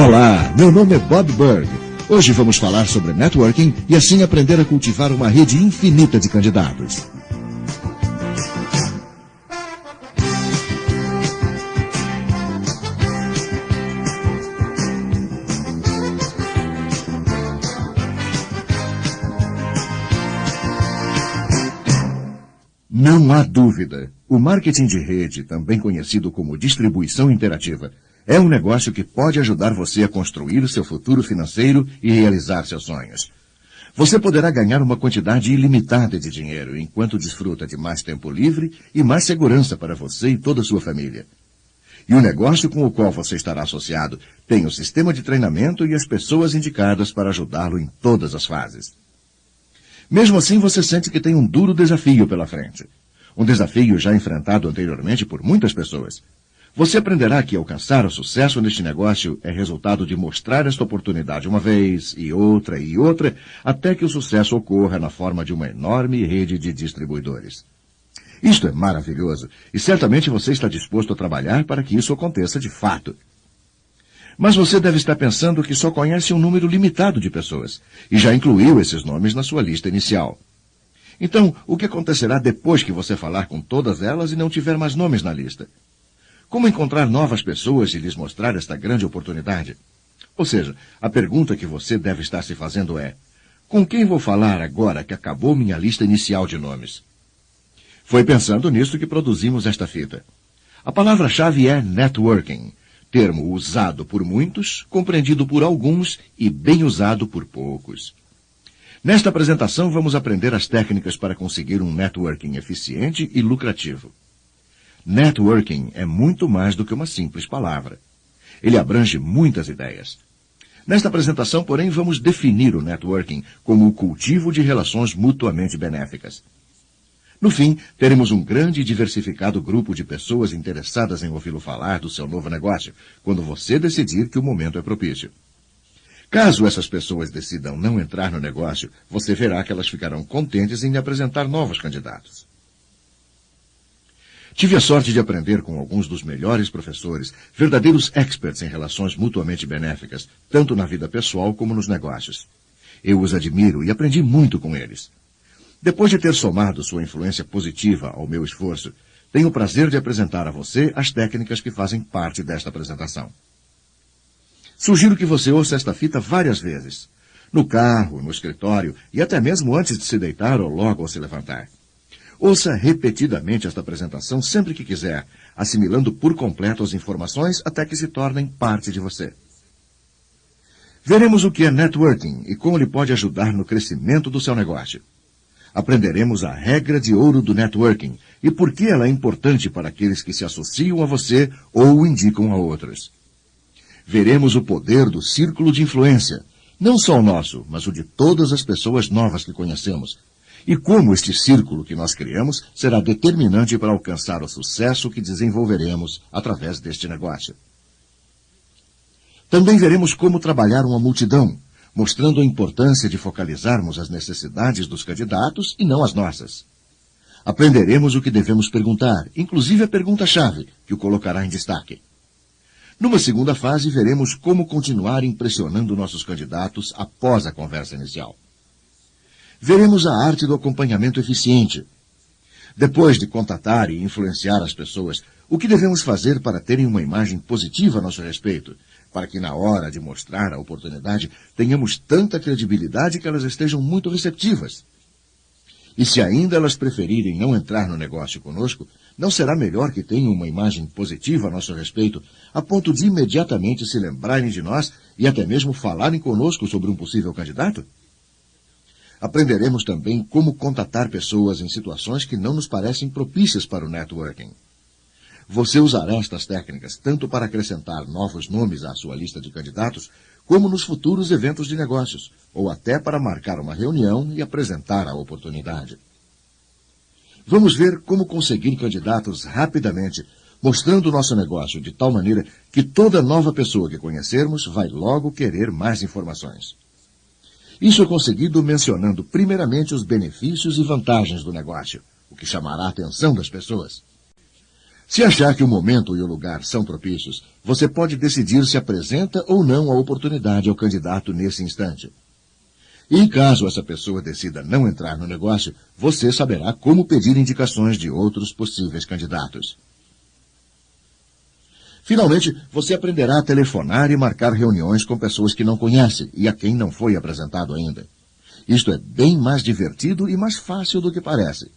Olá, meu nome é Bob Berg. Hoje vamos falar sobre networking e assim aprender a cultivar uma rede infinita de candidatos. Não há dúvida, o marketing de rede, também conhecido como distribuição interativa, é um negócio que pode ajudar você a construir o seu futuro financeiro e realizar seus sonhos. Você poderá ganhar uma quantidade ilimitada de dinheiro enquanto desfruta de mais tempo livre e mais segurança para você e toda a sua família. E o negócio com o qual você estará associado tem o sistema de treinamento e as pessoas indicadas para ajudá-lo em todas as fases. Mesmo assim, você sente que tem um duro desafio pela frente. Um desafio já enfrentado anteriormente por muitas pessoas. Você aprenderá que alcançar o sucesso neste negócio é resultado de mostrar esta oportunidade uma vez, e outra, até que o sucesso ocorra na forma de uma enorme rede de distribuidores. Isto é maravilhoso, e certamente você está disposto a trabalhar para que isso aconteça de fato. Mas você deve estar pensando que só conhece um número limitado de pessoas, e já incluiu esses nomes na sua lista inicial. Então, o que acontecerá depois que você falar com todas elas e não tiver mais nomes na lista? Como encontrar novas pessoas e lhes mostrar esta grande oportunidade? Ou seja, a pergunta que você deve estar se fazendo é: com quem vou falar agora que acabou minha lista inicial de nomes? Foi pensando nisso que produzimos esta fita. A palavra-chave é networking, termo usado por muitos, compreendido por alguns e bem usado por poucos. Nesta apresentação vamos aprender as técnicas para conseguir um networking eficiente e lucrativo. Networking é muito mais do que uma simples palavra. Ele abrange muitas ideias. Nesta apresentação, porém, vamos definir o networking como o cultivo de relações mutuamente benéficas. No fim, teremos um grande e diversificado grupo de pessoas interessadas em ouvi-lo falar do seu novo negócio, quando você decidir que o momento é propício. Caso essas pessoas decidam não entrar no negócio, você verá que elas ficarão contentes em lhe apresentar novos candidatos. Tive a sorte de aprender com alguns dos melhores professores, verdadeiros experts em relações mutuamente benéficas, tanto na vida pessoal como nos negócios. Eu os admiro e aprendi muito com eles. Depois de ter somado sua influência positiva ao meu esforço, tenho o prazer de apresentar a você as técnicas que fazem parte desta apresentação. Sugiro que você ouça esta fita várias vezes, no carro, no escritório e até mesmo antes de se deitar ou logo ao se levantar. Ouça repetidamente esta apresentação sempre que quiser, assimilando por completo as informações até que se tornem parte de você. Veremos o que é networking e como ele pode ajudar no crescimento do seu negócio. Aprenderemos a regra de ouro do networking e por que ela é importante para aqueles que se associam a você ou o indicam a outros. Veremos o poder do círculo de influência, não só o nosso, mas o de todas as pessoas novas que conhecemos, e como este círculo que nós criamos será determinante para alcançar o sucesso que desenvolveremos através deste negócio. Também veremos como trabalhar uma multidão, mostrando a importância de focalizarmos as necessidades dos candidatos e não as nossas. Aprenderemos o que devemos perguntar, inclusive a pergunta-chave, que o colocará em destaque. Numa segunda fase, veremos como continuar impressionando nossos candidatos após a conversa inicial. Veremos a arte do acompanhamento eficiente. Depois de contatar e influenciar as pessoas, o que devemos fazer para terem uma imagem positiva a nosso respeito, para que na hora de mostrar a oportunidade tenhamos tanta credibilidade que elas estejam muito receptivas. E se ainda elas preferirem não entrar no negócio conosco, não será melhor que tenham uma imagem positiva a nosso respeito, a ponto de imediatamente se lembrarem de nós e até mesmo falarem conosco sobre um possível candidato? Aprenderemos também como contatar pessoas em situações que não nos parecem propícias para o networking. Você usará estas técnicas tanto para acrescentar novos nomes à sua lista de candidatos, como nos futuros eventos de negócios, ou até para marcar uma reunião e apresentar a oportunidade. Vamos ver como conseguir candidatos rapidamente, mostrando o nosso negócio de tal maneira que toda nova pessoa que conhecermos vai logo querer mais informações. Isso é conseguido mencionando primeiramente os benefícios e vantagens do negócio, o que chamará a atenção das pessoas. Se achar que o momento e o lugar são propícios, você pode decidir se apresenta ou não a oportunidade ao candidato nesse instante. E caso essa pessoa decida não entrar no negócio, você saberá como pedir indicações de outros possíveis candidatos. Finalmente, você aprenderá a telefonar e marcar reuniões com pessoas que não conhece e a quem não foi apresentado ainda. Isto é bem mais divertido e mais fácil do que parece.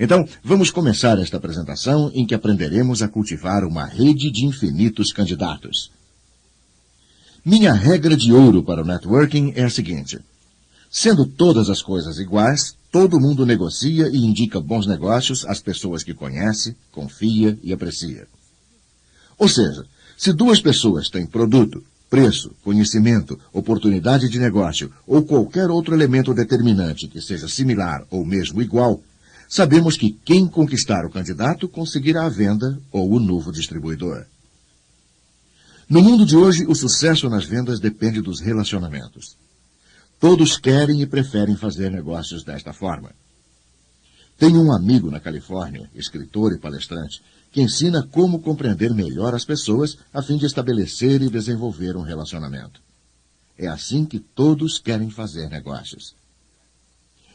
Então, vamos começar esta apresentação em que aprenderemos a cultivar uma rede de infinitos candidatos. Minha regra de ouro para o networking é a seguinte: sendo todas as coisas iguais, todo mundo negocia e indica bons negócios às pessoas que conhece, confia e aprecia. Ou seja, se duas pessoas têm produto, preço, conhecimento, oportunidade de negócio ou qualquer outro elemento determinante que seja similar ou mesmo igual, sabemos que quem conquistar o candidato conseguirá a venda ou o novo distribuidor. No mundo de hoje, o sucesso nas vendas depende dos relacionamentos. Todos querem e preferem fazer negócios desta forma. Tenho um amigo na Califórnia, escritor e palestrante, que ensina como compreender melhor as pessoas a fim de estabelecer e desenvolver um relacionamento. É assim que todos querem fazer negócios.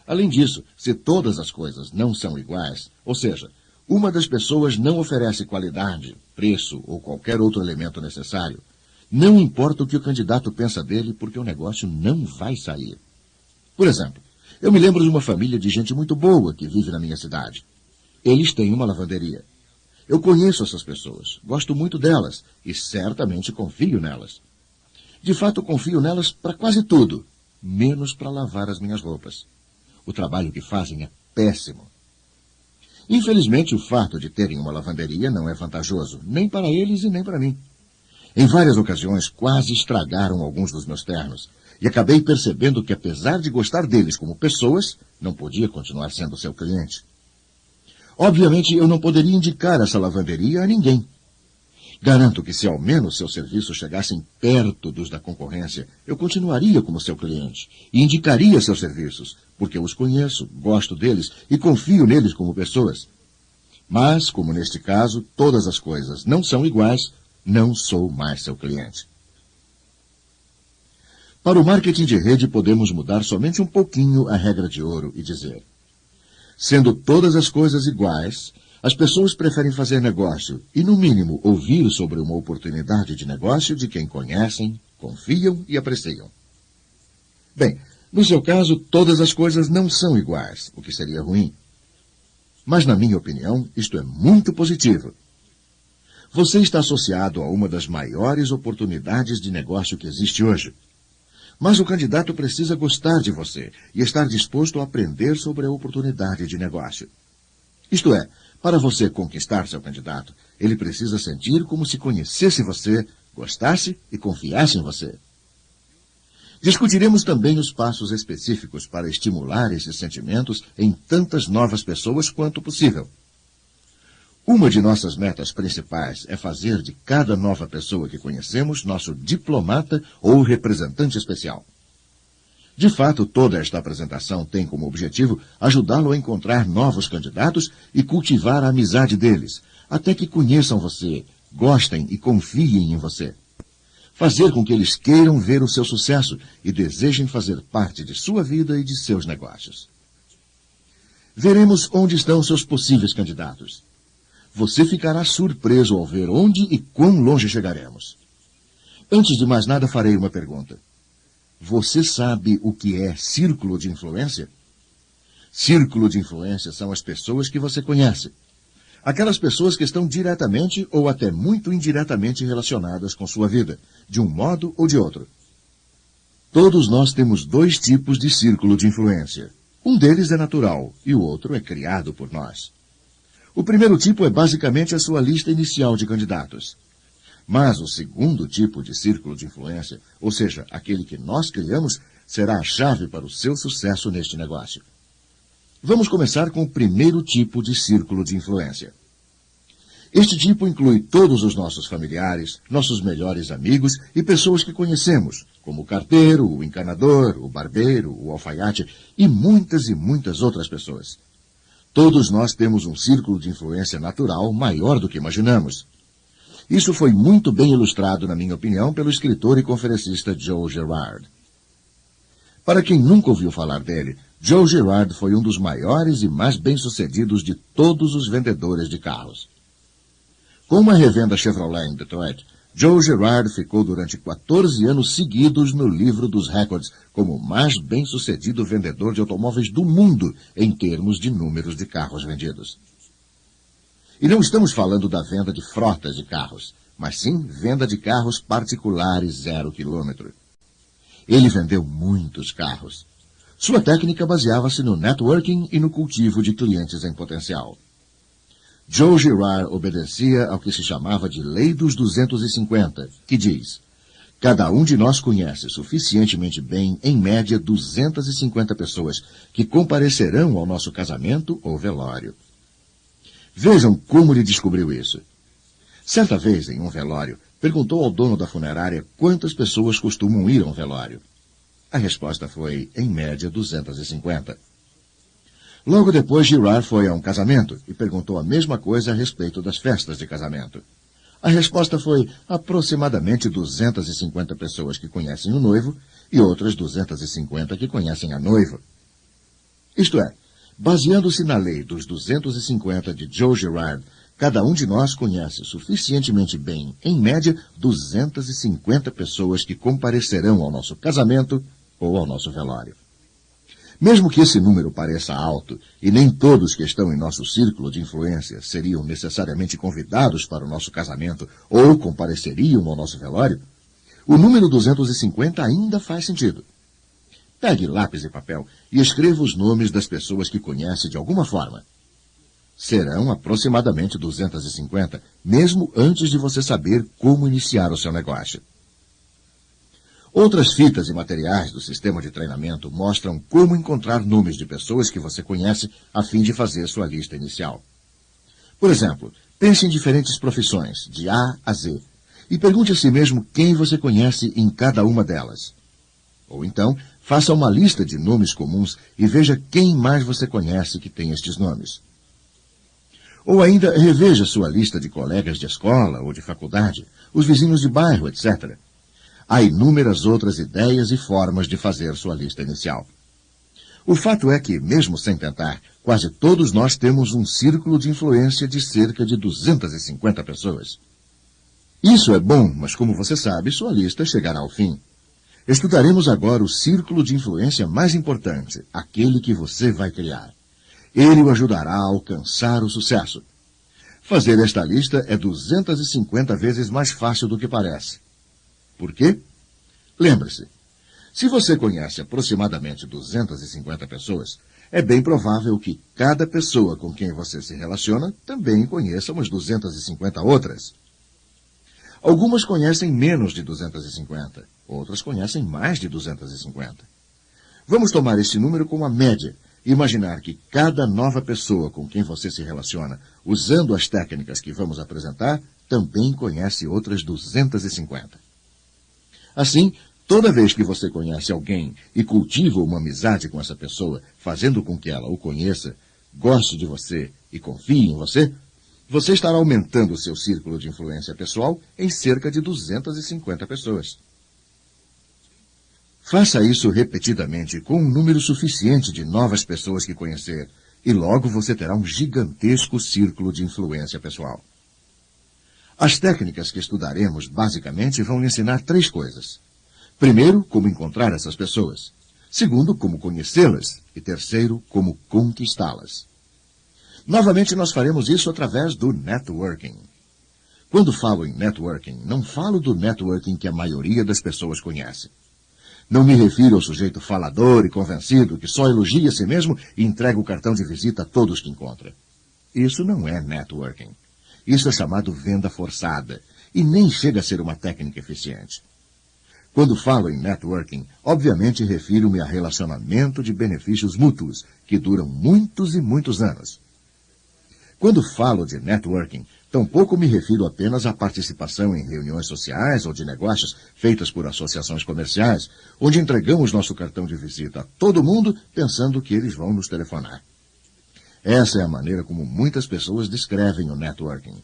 Além disso, se todas as coisas não são iguais, ou seja, uma das pessoas não oferece qualidade, preço ou qualquer outro elemento necessário, não importa o que o candidato pensa dele, porque o negócio não vai sair. Por exemplo, eu me lembro de uma família de gente muito boa que vive na minha cidade. Eles têm uma lavanderia. Eu conheço essas pessoas, gosto muito delas e certamente confio nelas. De fato, confio nelas para quase tudo, menos para lavar as minhas roupas. O trabalho que fazem é péssimo. Infelizmente, o fato de terem uma lavanderia não é vantajoso, nem para eles e nem para mim. Em várias ocasiões, quase estragaram alguns dos meus ternos, e acabei percebendo que, apesar de gostar deles como pessoas, não podia continuar sendo seu cliente. Obviamente, eu não poderia indicar essa lavanderia a ninguém. Garanto que se ao menos seus serviços chegassem perto dos da concorrência, eu continuaria como seu cliente e indicaria seus serviços, porque eu os conheço, gosto deles e confio neles como pessoas. Mas, como neste caso, todas as coisas não são iguais, não sou mais seu cliente. Para o marketing de rede, podemos mudar somente um pouquinho a regra de ouro e dizer: sendo todas as coisas iguais, as pessoas preferem fazer negócio e, no mínimo, ouvir sobre uma oportunidade de negócio de quem conhecem, confiam e apreciam. Bem, no seu caso, todas as coisas não são iguais, o que seria ruim. Mas, na minha opinião, isto é muito positivo. Você está associado a uma das maiores oportunidades de negócio que existe hoje. Mas o candidato precisa gostar de você e estar disposto a aprender sobre a oportunidade de negócio. Isto é, para você conquistar seu candidato, ele precisa sentir como se conhecesse você, gostasse e confiasse em você. Discutiremos também os passos específicos para estimular esses sentimentos em tantas novas pessoas quanto possível. Uma de nossas metas principais é fazer de cada nova pessoa que conhecemos nosso diplomata ou representante especial. De fato, toda esta apresentação tem como objetivo ajudá-lo a encontrar novos candidatos e cultivar a amizade deles, até que conheçam você, gostem e confiem em você. Fazer com que eles queiram ver o seu sucesso e desejem fazer parte de sua vida e de seus negócios. Veremos onde estão seus possíveis candidatos. Você ficará surpreso ao ver onde e quão longe chegaremos. Antes de mais nada, farei uma pergunta. Você sabe o que é círculo de influência? Círculo de influência são as pessoas que você conhece. Aquelas pessoas que estão diretamente ou até muito indiretamente relacionadas com sua vida, de um modo ou de outro. Todos nós temos dois tipos de círculo de influência. Um deles é natural e o outro é criado por nós. O primeiro tipo é basicamente a sua lista inicial de candidatos. Mas o segundo tipo de círculo de influência, ou seja, aquele que nós criamos, será a chave para o seu sucesso neste negócio. Vamos começar com o primeiro tipo de círculo de influência. Este tipo inclui todos os nossos familiares, nossos melhores amigos e pessoas que conhecemos, como o carteiro, o encanador, o barbeiro, o alfaiate e muitas outras pessoas. Todos nós temos um círculo de influência natural maior do que imaginamos. Isso foi muito bem ilustrado, na minha opinião, pelo escritor e conferencista Joe Girard. Para quem nunca ouviu falar dele, Joe Girard foi um dos maiores e mais bem-sucedidos de todos os vendedores de carros. Com uma revenda Chevrolet em Detroit, Joe Girard ficou durante 14 anos seguidos no livro dos recordes como o mais bem-sucedido vendedor de automóveis do mundo em termos de números de carros vendidos. E não estamos falando da venda de frotas de carros, mas sim venda de carros particulares 0 quilômetro. Ele vendeu muitos carros. Sua técnica baseava-se no networking e no cultivo de clientes em potencial. Joe Girard obedecia ao que se chamava de Lei dos 250, que diz: cada um de nós conhece suficientemente bem, em média, 250 pessoas que comparecerão ao nosso casamento ou velório. Vejam como ele descobriu isso. Certa vez, em um velório, perguntou ao dono da funerária quantas pessoas costumam ir a um velório. A resposta foi, em média, 250. Logo depois, Girard foi a um casamento e perguntou a mesma coisa a respeito das festas de casamento. A resposta foi aproximadamente 250 pessoas que conhecem o noivo e outras 250 que conhecem a noiva. Isto é, baseando-se na lei dos 250 de Joe Girard, cada um de nós conhece suficientemente bem, em média, 250 pessoas que comparecerão ao nosso casamento ou ao nosso velório. Mesmo que esse número pareça alto, e nem todos que estão em nosso círculo de influência seriam necessariamente convidados para o nosso casamento ou compareceriam ao nosso velório, o número 250 ainda faz sentido. Pegue lápis e papel e escreva os nomes das pessoas que conhece de alguma forma. Serão aproximadamente 250, mesmo antes de você saber como iniciar o seu negócio. Outras fitas e materiais do sistema de treinamento mostram como encontrar nomes de pessoas que você conhece a fim de fazer sua lista inicial. Por exemplo, pense em diferentes profissões, de A a Z, e pergunte a si mesmo quem você conhece em cada uma delas. Ou então, faça uma lista de nomes comuns e veja quem mais você conhece que tem estes nomes. Ou ainda, reveja sua lista de colegas de escola ou de faculdade, os vizinhos de bairro, etc. Há inúmeras outras ideias e formas de fazer sua lista inicial. O fato é que, mesmo sem tentar, quase todos nós temos um círculo de influência de cerca de 250 pessoas. Isso é bom, mas como você sabe, sua lista chegará ao fim. Estudaremos agora o círculo de influência mais importante, aquele que você vai criar. Ele o ajudará a alcançar o sucesso. Fazer esta lista é 250 vezes mais fácil do que parece. Por quê? Lembre-se, se você conhece aproximadamente 250 pessoas, é bem provável que cada pessoa com quem você se relaciona também conheça umas 250 outras. Algumas conhecem menos de 250, outras conhecem mais de 250. Vamos tomar este número como a média e imaginar que cada nova pessoa com quem você se relaciona, usando as técnicas que vamos apresentar, também conhece outras 250. Assim, toda vez que você conhece alguém e cultiva uma amizade com essa pessoa, fazendo com que ela o conheça, goste de você e confie em você, você estará aumentando o seu círculo de influência pessoal em cerca de 250 pessoas. Faça isso repetidamente com um número suficiente de novas pessoas que conhecer, e logo você terá um gigantesco círculo de influência pessoal. As técnicas que estudaremos, basicamente, vão lhe ensinar 3 coisas. Primeiro, como encontrar essas pessoas. Segundo, como conhecê-las. E terceiro, como conquistá-las. Novamente, nós faremos isso através do networking. Quando falo em networking, não falo do networking que a maioria das pessoas conhece. Não me refiro ao sujeito falador e convencido que só elogia a si mesmo e entrega o cartão de visita a todos que encontra. Isso não é networking. Isso é chamado venda forçada, e nem chega a ser uma técnica eficiente. Quando falo em networking, obviamente refiro-me a relacionamento de benefícios mútuos, que duram muitos e muitos anos. Quando falo de networking, tampouco me refiro apenas à participação em reuniões sociais ou de negócios feitas por associações comerciais, onde entregamos nosso cartão de visita a todo mundo pensando que eles vão nos telefonar. Essa é a maneira como muitas pessoas descrevem o networking.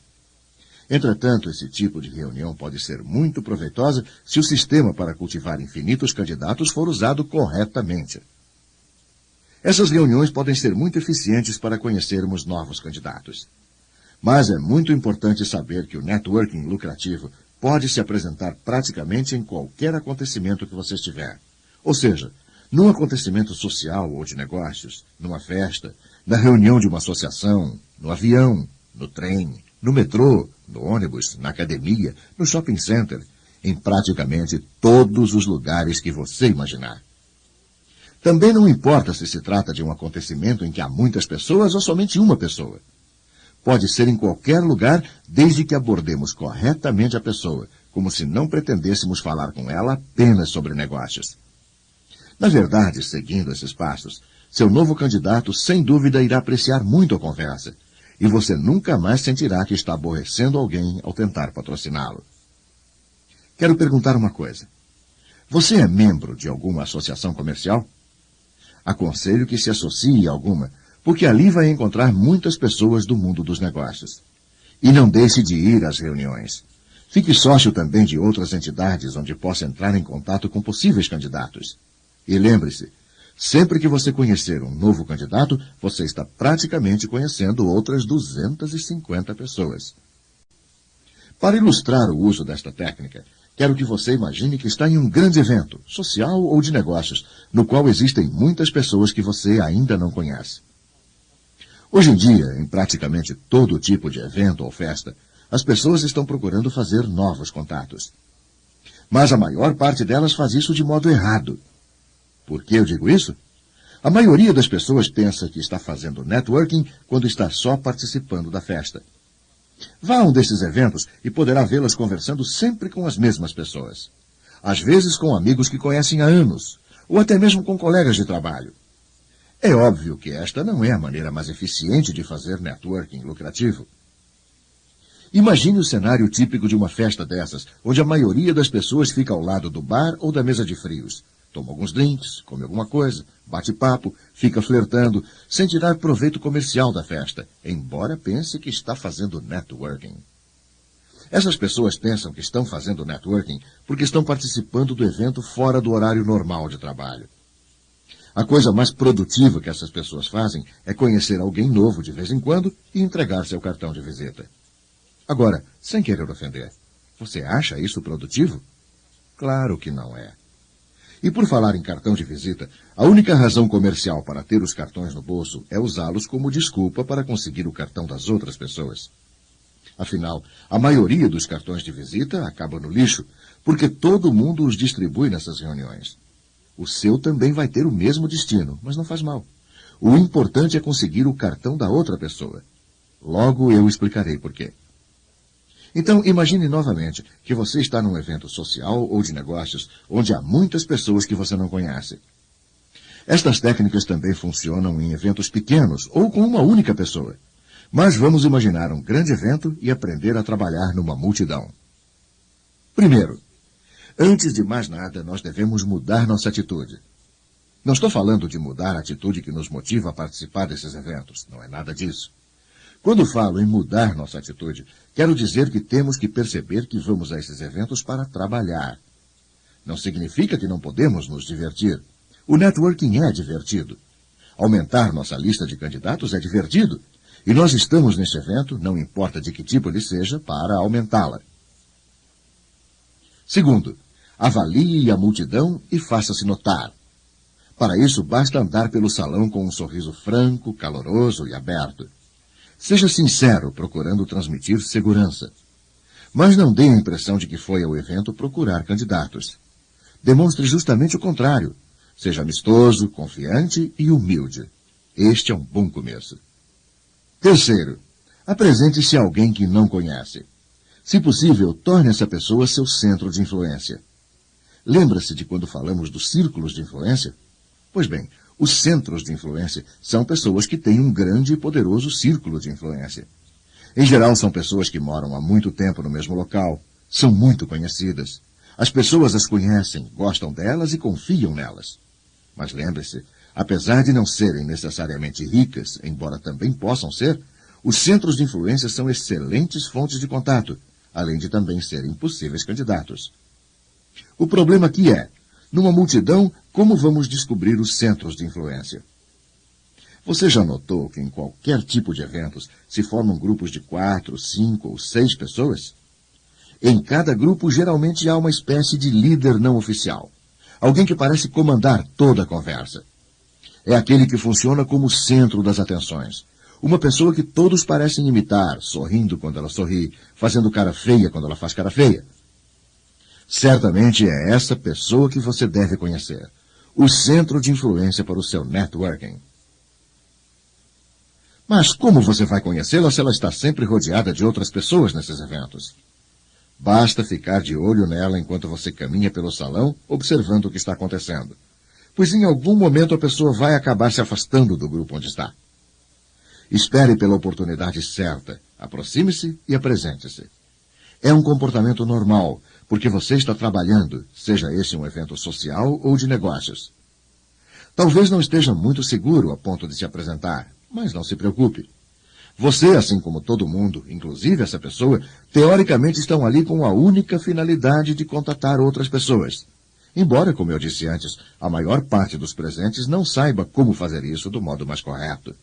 Entretanto, esse tipo de reunião pode ser muito proveitosa se o sistema para cultivar infinitos candidatos for usado corretamente. Essas reuniões podem ser muito eficientes para conhecermos novos candidatos. Mas é muito importante saber que o networking lucrativo pode se apresentar praticamente em qualquer acontecimento que você estiver. Ou seja, num acontecimento social ou de negócios, numa festa, na reunião de uma associação, no avião, no trem, no metrô, no ônibus, na academia, no shopping center, em praticamente todos os lugares que você imaginar. Também não importa se se trata de um acontecimento em que há muitas pessoas ou somente uma pessoa. Pode ser em qualquer lugar, desde que abordemos corretamente a pessoa, como se não pretendêssemos falar com ela apenas sobre negócios. Na verdade, seguindo esses passos, seu novo candidato sem dúvida irá apreciar muito a conversa, e você nunca mais sentirá que está aborrecendo alguém ao tentar patrociná-lo. Quero perguntar uma coisa. Você é membro de alguma associação comercial? Aconselho que se associe a alguma, porque ali vai encontrar muitas pessoas do mundo dos negócios. E não deixe de ir às reuniões. Fique sócio também de outras entidades onde possa entrar em contato com possíveis candidatos. E lembre-se, sempre que você conhecer um novo candidato, você está praticamente conhecendo outras 250 pessoas. Para ilustrar o uso desta técnica, quero que você imagine que está em um grande evento, social ou de negócios, no qual existem muitas pessoas que você ainda não conhece. Hoje em dia, em praticamente todo tipo de evento ou festa, as pessoas estão procurando fazer novos contatos. Mas a maior parte delas faz isso de modo errado. Por que eu digo isso? A maioria das pessoas pensa que está fazendo networking quando está só participando da festa. Vá a um desses eventos e poderá vê-las conversando sempre com as mesmas pessoas. Às vezes com amigos que conhecem há anos, ou até mesmo com colegas de trabalho. É óbvio que esta não é a maneira mais eficiente de fazer networking lucrativo. Imagine o cenário típico de uma festa dessas, onde a maioria das pessoas fica ao lado do bar ou da mesa de frios. Toma alguns drinks, come alguma coisa, bate papo, fica flertando, sem tirar proveito comercial da festa, embora pense que está fazendo networking. Essas pessoas pensam que estão fazendo networking porque estão participando do evento fora do horário normal de trabalho. A coisa mais produtiva que essas pessoas fazem é conhecer alguém novo de vez em quando e entregar seu cartão de visita. Agora, sem querer ofender, você acha isso produtivo? Claro que não é. E por falar em cartão de visita, a única razão comercial para ter os cartões no bolso é usá-los como desculpa para conseguir o cartão das outras pessoas. Afinal, a maioria dos cartões de visita acaba no lixo, porque todo mundo os distribui nessas reuniões. O seu também vai ter o mesmo destino, mas não faz mal. O importante é conseguir o cartão da outra pessoa. Logo eu explicarei por quê. Então, imagine novamente que você está num evento social ou de negócios onde há muitas pessoas que você não conhece. Estas técnicas também funcionam em eventos pequenos ou com uma única pessoa. Mas vamos imaginar um grande evento e aprender a trabalhar numa multidão. Primeiro, antes de mais nada, nós devemos mudar nossa atitude. Não estou falando de mudar a atitude que nos motiva a participar desses eventos. Não é nada disso. Quando falo em mudar nossa atitude, quero dizer que temos que perceber que vamos a esses eventos para trabalhar. Não significa que não podemos nos divertir. O networking é divertido. Aumentar nossa lista de candidatos é divertido. E nós estamos neste evento, não importa de que tipo ele seja, para aumentá-la. Segundo, avalie a multidão e faça-se notar. Para isso, basta andar pelo salão com um sorriso franco, caloroso e aberto. Seja sincero, procurando transmitir segurança. Mas não dê a impressão de que foi ao evento procurar candidatos. Demonstre justamente o contrário. Seja amistoso, confiante e humilde. Este é um bom começo. Terceiro, apresente-se a alguém que não conhece. Se possível, torne essa pessoa seu centro de influência. Lembra-se de quando falamos dos círculos de influência? Pois bem, os centros de influência são pessoas que têm um grande e poderoso círculo de influência. Em geral, são pessoas que moram há muito tempo no mesmo local, são muito conhecidas. As pessoas as conhecem, gostam delas e confiam nelas. Mas lembre-se, Apesar de não serem necessariamente ricas, embora também possam ser, os centros de influência são excelentes fontes de contato, além de também serem possíveis candidatos. O problema aqui é, numa multidão, como vamos descobrir os centros de influência? Você já notou que em qualquer tipo de eventos se formam grupos de 4, 5 ou 6 pessoas? Em cada grupo, geralmente há uma espécie de líder não oficial. Alguém que parece comandar toda a conversa. É aquele que funciona como o centro das atenções. Uma pessoa que todos parecem imitar, sorrindo quando ela sorri, fazendo cara feia quando ela faz cara feia. Certamente é essa pessoa que você deve conhecer. O centro de influência para o seu networking. Mas como você vai conhecê-la se ela está sempre rodeada de outras pessoas nesses eventos? Basta ficar de olho nela enquanto você caminha pelo salão, observando o que está acontecendo. Pois em algum momento a pessoa vai acabar se afastando do grupo onde está. Espere pela oportunidade certa, aproxime-se e apresente-se. É um comportamento normal, porque você está trabalhando, seja esse um evento social ou de negócios. Talvez não esteja muito seguro a ponto de se apresentar, mas não se preocupe. Você, assim como todo mundo, inclusive essa pessoa, teoricamente estão ali com a única finalidade de contatar outras pessoas. Embora, como eu disse antes, a maior parte dos presentes não saiba como fazer isso do modo mais correto.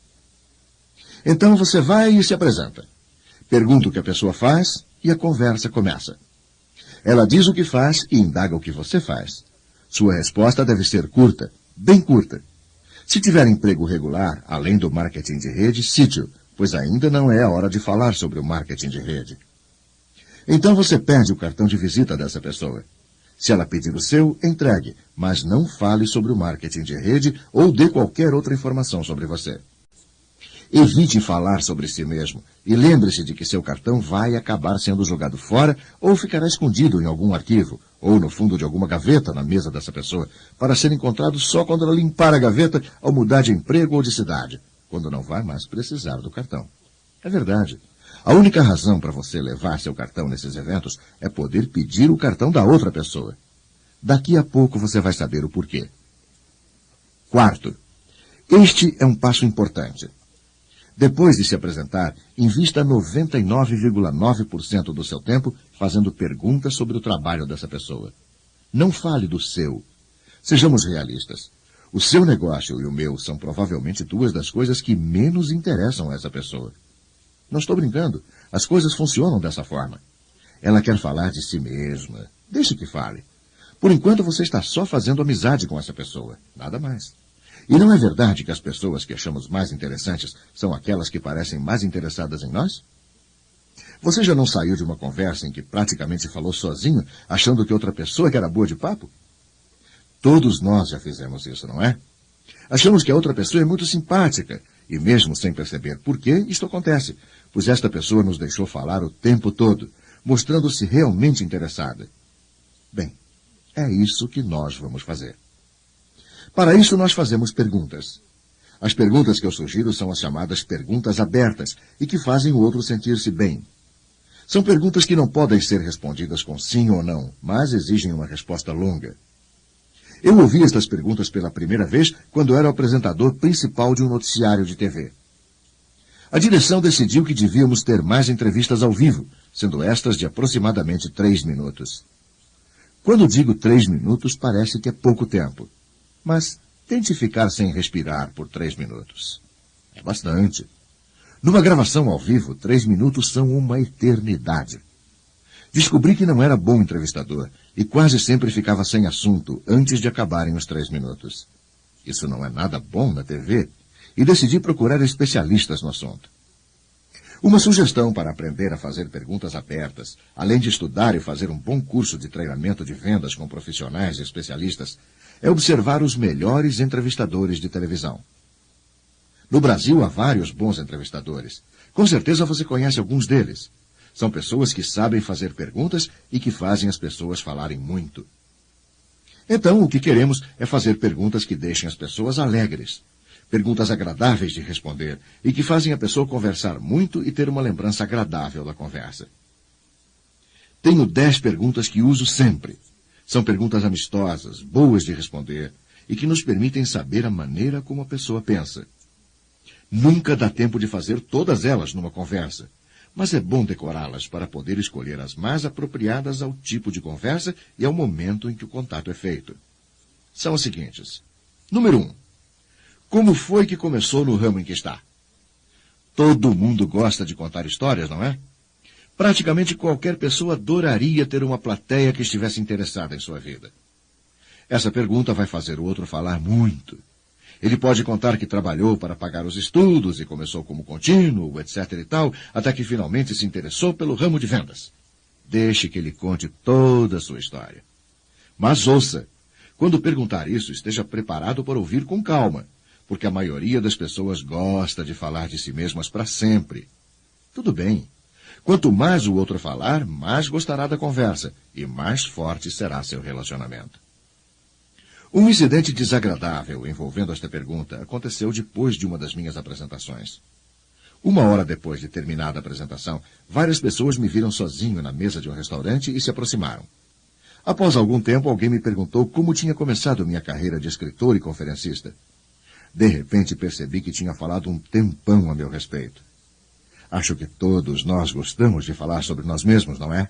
Então você vai e se apresenta. Pergunta o que a pessoa faz e a conversa começa. Ela diz o que faz e indaga o que você faz. Sua resposta deve ser curta, bem curta. Se tiver emprego regular, além do marketing de rede, cite-o, pois ainda não é a hora de falar sobre o marketing de rede. Então você pede o cartão de visita dessa pessoa. Se ela pedir o seu, entregue, mas não fale sobre o marketing de rede ou dê qualquer outra informação sobre você. Evite falar sobre si mesmo e lembre-se de que seu cartão vai acabar sendo jogado fora ou ficará escondido em algum arquivo ou no fundo de alguma gaveta na mesa dessa pessoa para ser encontrado só quando ela limpar a gaveta ao mudar de emprego ou de cidade, quando não vai mais precisar do cartão. É verdade. A única razão para você levar seu cartão nesses eventos é poder pedir o cartão da outra pessoa. Daqui a pouco você vai saber o porquê. Quarto, este é um passo importante. Depois de se apresentar, invista 99,9% do seu tempo fazendo perguntas sobre o trabalho dessa pessoa. Não fale do seu. Sejamos realistas. O seu negócio e o meu são provavelmente duas das coisas que menos interessam a essa pessoa. Não estou brincando. As coisas funcionam dessa forma. Ela quer falar de si mesma. Deixe que fale. Por enquanto você está só fazendo amizade com essa pessoa. Nada mais. E não é verdade que as pessoas que achamos mais interessantes são aquelas que parecem mais interessadas em nós? Você já não saiu de uma conversa em que praticamente falou sozinho, achando que outra pessoa que era boa de papo? Todos nós já fizemos isso, não é? Achamos que a outra pessoa é muito simpática, e mesmo sem perceber por que isto acontece, pois esta pessoa nos deixou falar o tempo todo, mostrando-se realmente interessada. Bem, é isso que nós vamos fazer. Para isso, nós fazemos perguntas. As perguntas que eu sugiro são as chamadas perguntas abertas e que fazem o outro sentir-se bem. São perguntas que não podem ser respondidas com sim ou não, mas exigem uma resposta longa. Eu ouvi estas perguntas pela primeira vez quando era o apresentador principal de um noticiário de TV. A direção decidiu que devíamos ter mais entrevistas ao vivo, sendo estas de aproximadamente 3 minutos. Quando digo 3 minutos, parece que é pouco tempo. Mas tente ficar sem respirar por 3 minutos. É bastante. Numa gravação ao vivo, 3 minutos são uma eternidade. Descobri que não era bom entrevistador e quase sempre ficava sem assunto antes de acabarem os 3 minutos. Isso não é nada bom na TV e decidi procurar especialistas no assunto. Uma sugestão para aprender a fazer perguntas abertas, além de estudar e fazer um bom curso de treinamento de vendas com profissionais e especialistas, é observar os melhores entrevistadores de televisão. No Brasil há vários bons entrevistadores. Com certeza você conhece alguns deles. São pessoas que sabem fazer perguntas e que fazem as pessoas falarem muito. Então, o que queremos é fazer perguntas que deixem as pessoas alegres. Perguntas agradáveis de responder e que fazem a pessoa conversar muito e ter uma lembrança agradável da conversa. Tenho 10 perguntas que uso sempre. São perguntas amistosas, boas de responder, e que nos permitem saber a maneira como a pessoa pensa. Nunca dá tempo de fazer todas elas numa conversa, mas é bom decorá-las para poder escolher as mais apropriadas ao tipo de conversa e ao momento em que o contato é feito. São as seguintes. Número 1. Como foi que começou no ramo em que está? Todo mundo gosta de contar histórias, não é? Praticamente qualquer pessoa adoraria ter uma plateia que estivesse interessada em sua vida. Essa pergunta vai fazer o outro falar muito. Ele pode contar que trabalhou para pagar os estudos e começou como contínuo, etc. e tal, até que finalmente se interessou pelo ramo de vendas. Deixe que ele conte toda a sua história. Mas ouça, quando perguntar isso, esteja preparado para ouvir com calma, porque a maioria das pessoas gosta de falar de si mesmas para sempre. Tudo bem. Quanto mais o outro falar, mais gostará da conversa e mais forte será seu relacionamento. Um incidente desagradável envolvendo esta pergunta aconteceu depois de uma das minhas apresentações. 1 hora depois de terminada a apresentação, várias pessoas me viram sozinho na mesa de um restaurante e se aproximaram. Após algum tempo, alguém me perguntou como tinha começado minha carreira de escritor e conferencista. De repente, percebi que tinha falado um tempão a meu respeito. Acho que todos nós gostamos de falar sobre nós mesmos, não é?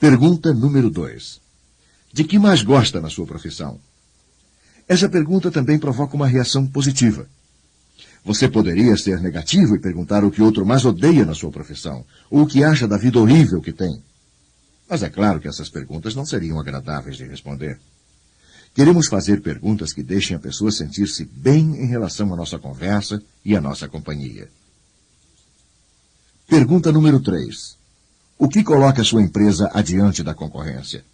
Pergunta número 2. De que mais gosta na sua profissão? Essa pergunta também provoca uma reação positiva. Você poderia ser negativo e perguntar o que outro mais odeia na sua profissão, ou o que acha da vida horrível que tem. Mas é claro que essas perguntas não seriam agradáveis de responder. Queremos fazer perguntas que deixem a pessoa sentir-se bem em relação à nossa conversa e à nossa companhia. Pergunta número 3. O que coloca a sua empresa adiante da concorrência?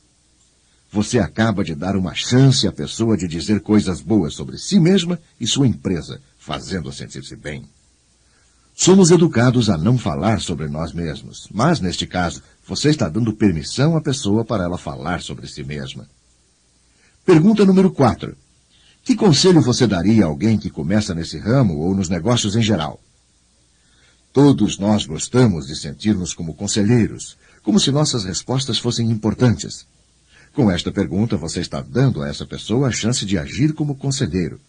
Você acaba de dar uma chance à pessoa de dizer coisas boas sobre si mesma e sua empresa, fazendo-a sentir-se bem. Somos educados a não falar sobre nós mesmos, mas, neste caso, você está dando permissão à pessoa para ela falar sobre si mesma. Pergunta número 4. Que conselho você daria a alguém que começa nesse ramo ou nos negócios em geral? Todos nós gostamos de sentir-nos como conselheiros, como se nossas respostas fossem importantes. Com esta pergunta, você está dando a essa pessoa a chance de agir como conselheiro.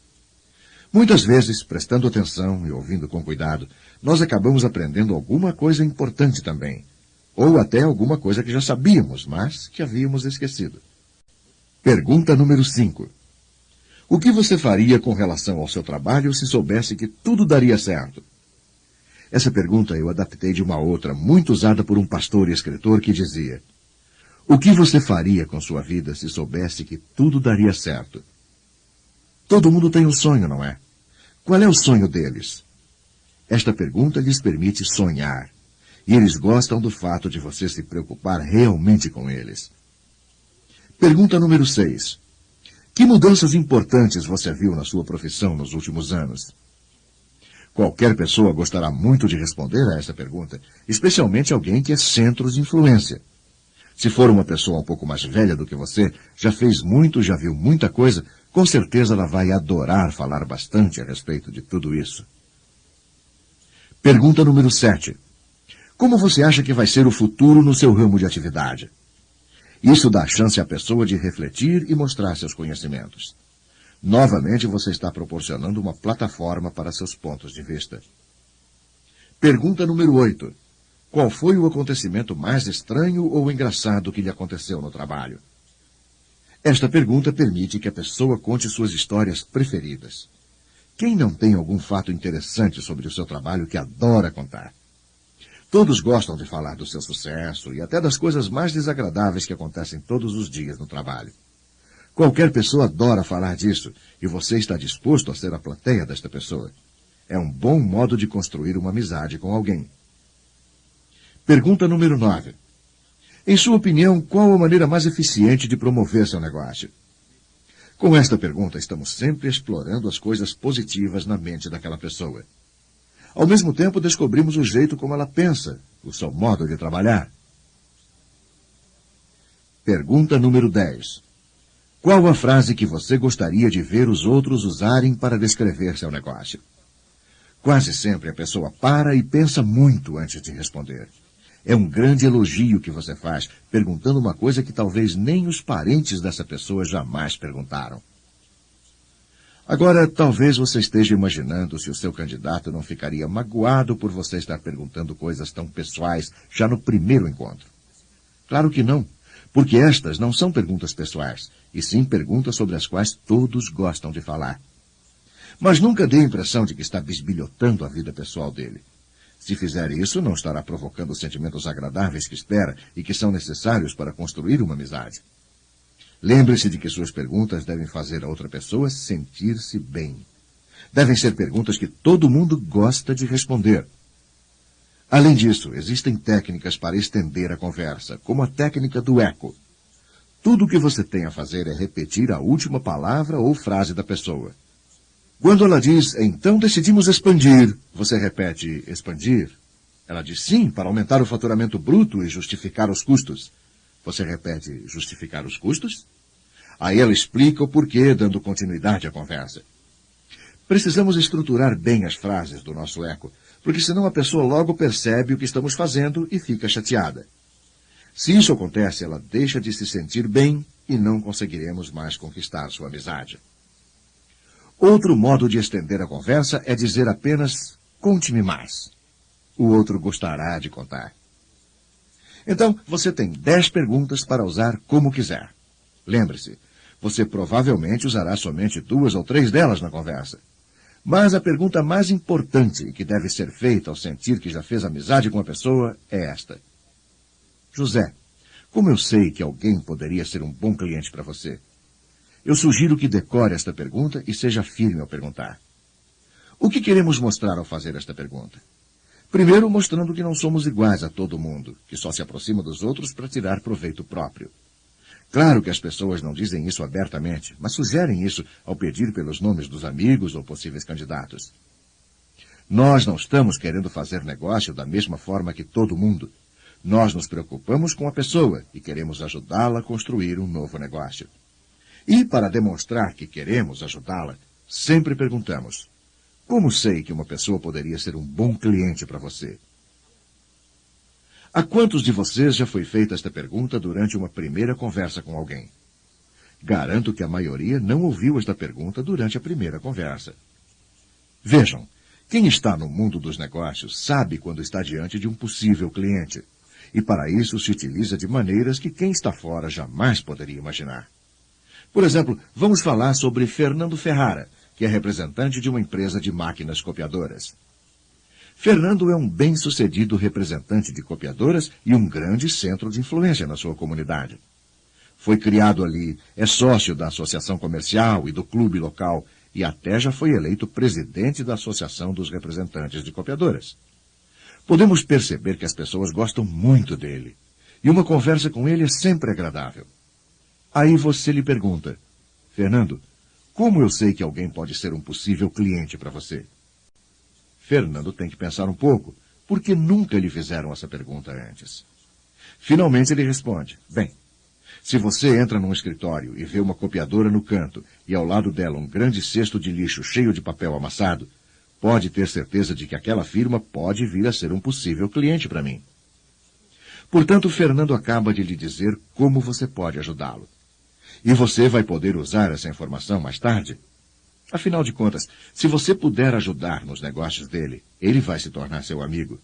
Muitas vezes, prestando atenção e ouvindo com cuidado, nós acabamos aprendendo alguma coisa importante também, ou até alguma coisa que já sabíamos, mas que havíamos esquecido. Pergunta número 5. O que você faria com relação ao seu trabalho se soubesse que tudo daria certo? Essa pergunta eu adaptei de uma outra, muito usada por um pastor e escritor que dizia: o que você faria com sua vida se soubesse que tudo daria certo? Todo mundo tem um sonho, não é? Qual é o sonho deles? Esta pergunta lhes permite sonhar, e eles gostam do fato de você se preocupar realmente com eles. Pergunta número 6. Que mudanças importantes você viu na sua profissão nos últimos anos? Qualquer pessoa gostará muito de responder a essa pergunta, especialmente alguém que é centro de influência. Se for uma pessoa um pouco mais velha do que você, já fez muito, já viu muita coisa, com certeza ela vai adorar falar bastante a respeito de tudo isso. Pergunta número 7. Como você acha que vai ser o futuro no seu ramo de atividade? Isso dá chance à pessoa de refletir e mostrar seus conhecimentos. Novamente, você está proporcionando uma plataforma para seus pontos de vista. Pergunta número 8. Qual foi o acontecimento mais estranho ou engraçado que lhe aconteceu no trabalho? Esta pergunta permite que a pessoa conte suas histórias preferidas. Quem não tem algum fato interessante sobre o seu trabalho que adora contar? Todos gostam de falar do seu sucesso e até das coisas mais desagradáveis que acontecem todos os dias no trabalho. Qualquer pessoa adora falar disso, e você está disposto a ser a plateia desta pessoa. É um bom modo de construir uma amizade com alguém. Pergunta número 9. Em sua opinião, qual a maneira mais eficiente de promover seu negócio? Com esta pergunta, estamos sempre explorando as coisas positivas na mente daquela pessoa. Ao mesmo tempo, descobrimos o jeito como ela pensa, o seu modo de trabalhar. Pergunta número 10. Qual a frase que você gostaria de ver os outros usarem para descrever seu negócio? Quase sempre a pessoa para e pensa muito antes de responder. É um grande elogio que você faz, perguntando uma coisa que talvez nem os parentes dessa pessoa jamais perguntaram. Agora, talvez você esteja imaginando se o seu candidato não ficaria magoado por você estar perguntando coisas tão pessoais já no primeiro encontro. Claro que não, porque estas não são perguntas pessoais, e sim perguntas sobre as quais todos gostam de falar. Mas nunca dê a impressão de que está bisbilhotando a vida pessoal dele. Se fizer isso, não estará provocando os sentimentos agradáveis que espera e que são necessários para construir uma amizade. Lembre-se de que suas perguntas devem fazer a outra pessoa sentir-se bem. Devem ser perguntas que todo mundo gosta de responder. Além disso, existem técnicas para estender a conversa, como a técnica do eco. Tudo o que você tem a fazer é repetir a última palavra ou frase da pessoa. Quando ela diz, então decidimos expandir, você repete, expandir? Ela diz, sim, para aumentar o faturamento bruto e justificar os custos. Você repete, justificar os custos? Aí ela explica o porquê, dando continuidade à conversa. Precisamos estruturar bem as frases do nosso eco, porque senão a pessoa logo percebe o que estamos fazendo e fica chateada. Se isso acontece, ela deixa de se sentir bem e não conseguiremos mais conquistar sua amizade. Outro modo de estender a conversa é dizer apenas, conte-me mais. O outro gostará de contar. Então, você tem 10 perguntas para usar como quiser. Lembre-se, você provavelmente usará somente 2 ou 3 delas na conversa. Mas a pergunta mais importante que deve ser feita ao sentir que já fez amizade com a pessoa é esta. José, como eu sei que alguém poderia ser um bom cliente para você? Eu sugiro que decore esta pergunta e seja firme ao perguntar. O que queremos mostrar ao fazer esta pergunta? Primeiro, mostrando que não somos iguais a todo mundo, que só se aproxima dos outros para tirar proveito próprio. Claro que as pessoas não dizem isso abertamente, mas sugerem isso ao pedir pelos nomes dos amigos ou possíveis candidatos. Nós não estamos querendo fazer negócio da mesma forma que todo mundo. Nós nos preocupamos com a pessoa e queremos ajudá-la a construir um novo negócio. E, para demonstrar que queremos ajudá-la, sempre perguntamos, como sei que uma pessoa poderia ser um bom cliente para você? A quantos de vocês já foi feita esta pergunta durante uma primeira conversa com alguém? Garanto que a maioria não ouviu esta pergunta durante a primeira conversa. Vejam, quem está no mundo dos negócios sabe quando está diante de um possível cliente, e para isso se utiliza de maneiras que quem está fora jamais poderia imaginar. Por exemplo, vamos falar sobre Fernando Ferrara, que é representante de uma empresa de máquinas copiadoras. Fernando é um bem-sucedido representante de copiadoras e um grande centro de influência na sua comunidade. Foi criado ali, é sócio da associação comercial e do clube local e até já foi eleito presidente da Associação dos Representantes de Copiadoras. Podemos perceber que as pessoas gostam muito dele e uma conversa com ele é sempre agradável. Aí você lhe pergunta, Fernando, como eu sei que alguém pode ser um possível cliente para você? Fernando tem que pensar um pouco, porque nunca lhe fizeram essa pergunta antes. Finalmente ele responde, bem, se você entra num escritório e vê uma copiadora no canto e ao lado dela um grande cesto de lixo cheio de papel amassado, pode ter certeza de que aquela firma pode vir a ser um possível cliente para mim. Portanto, Fernando acaba de lhe dizer como você pode ajudá-lo. E você vai poder usar essa informação mais tarde? Afinal de contas, se você puder ajudar nos negócios dele, ele vai se tornar seu amigo.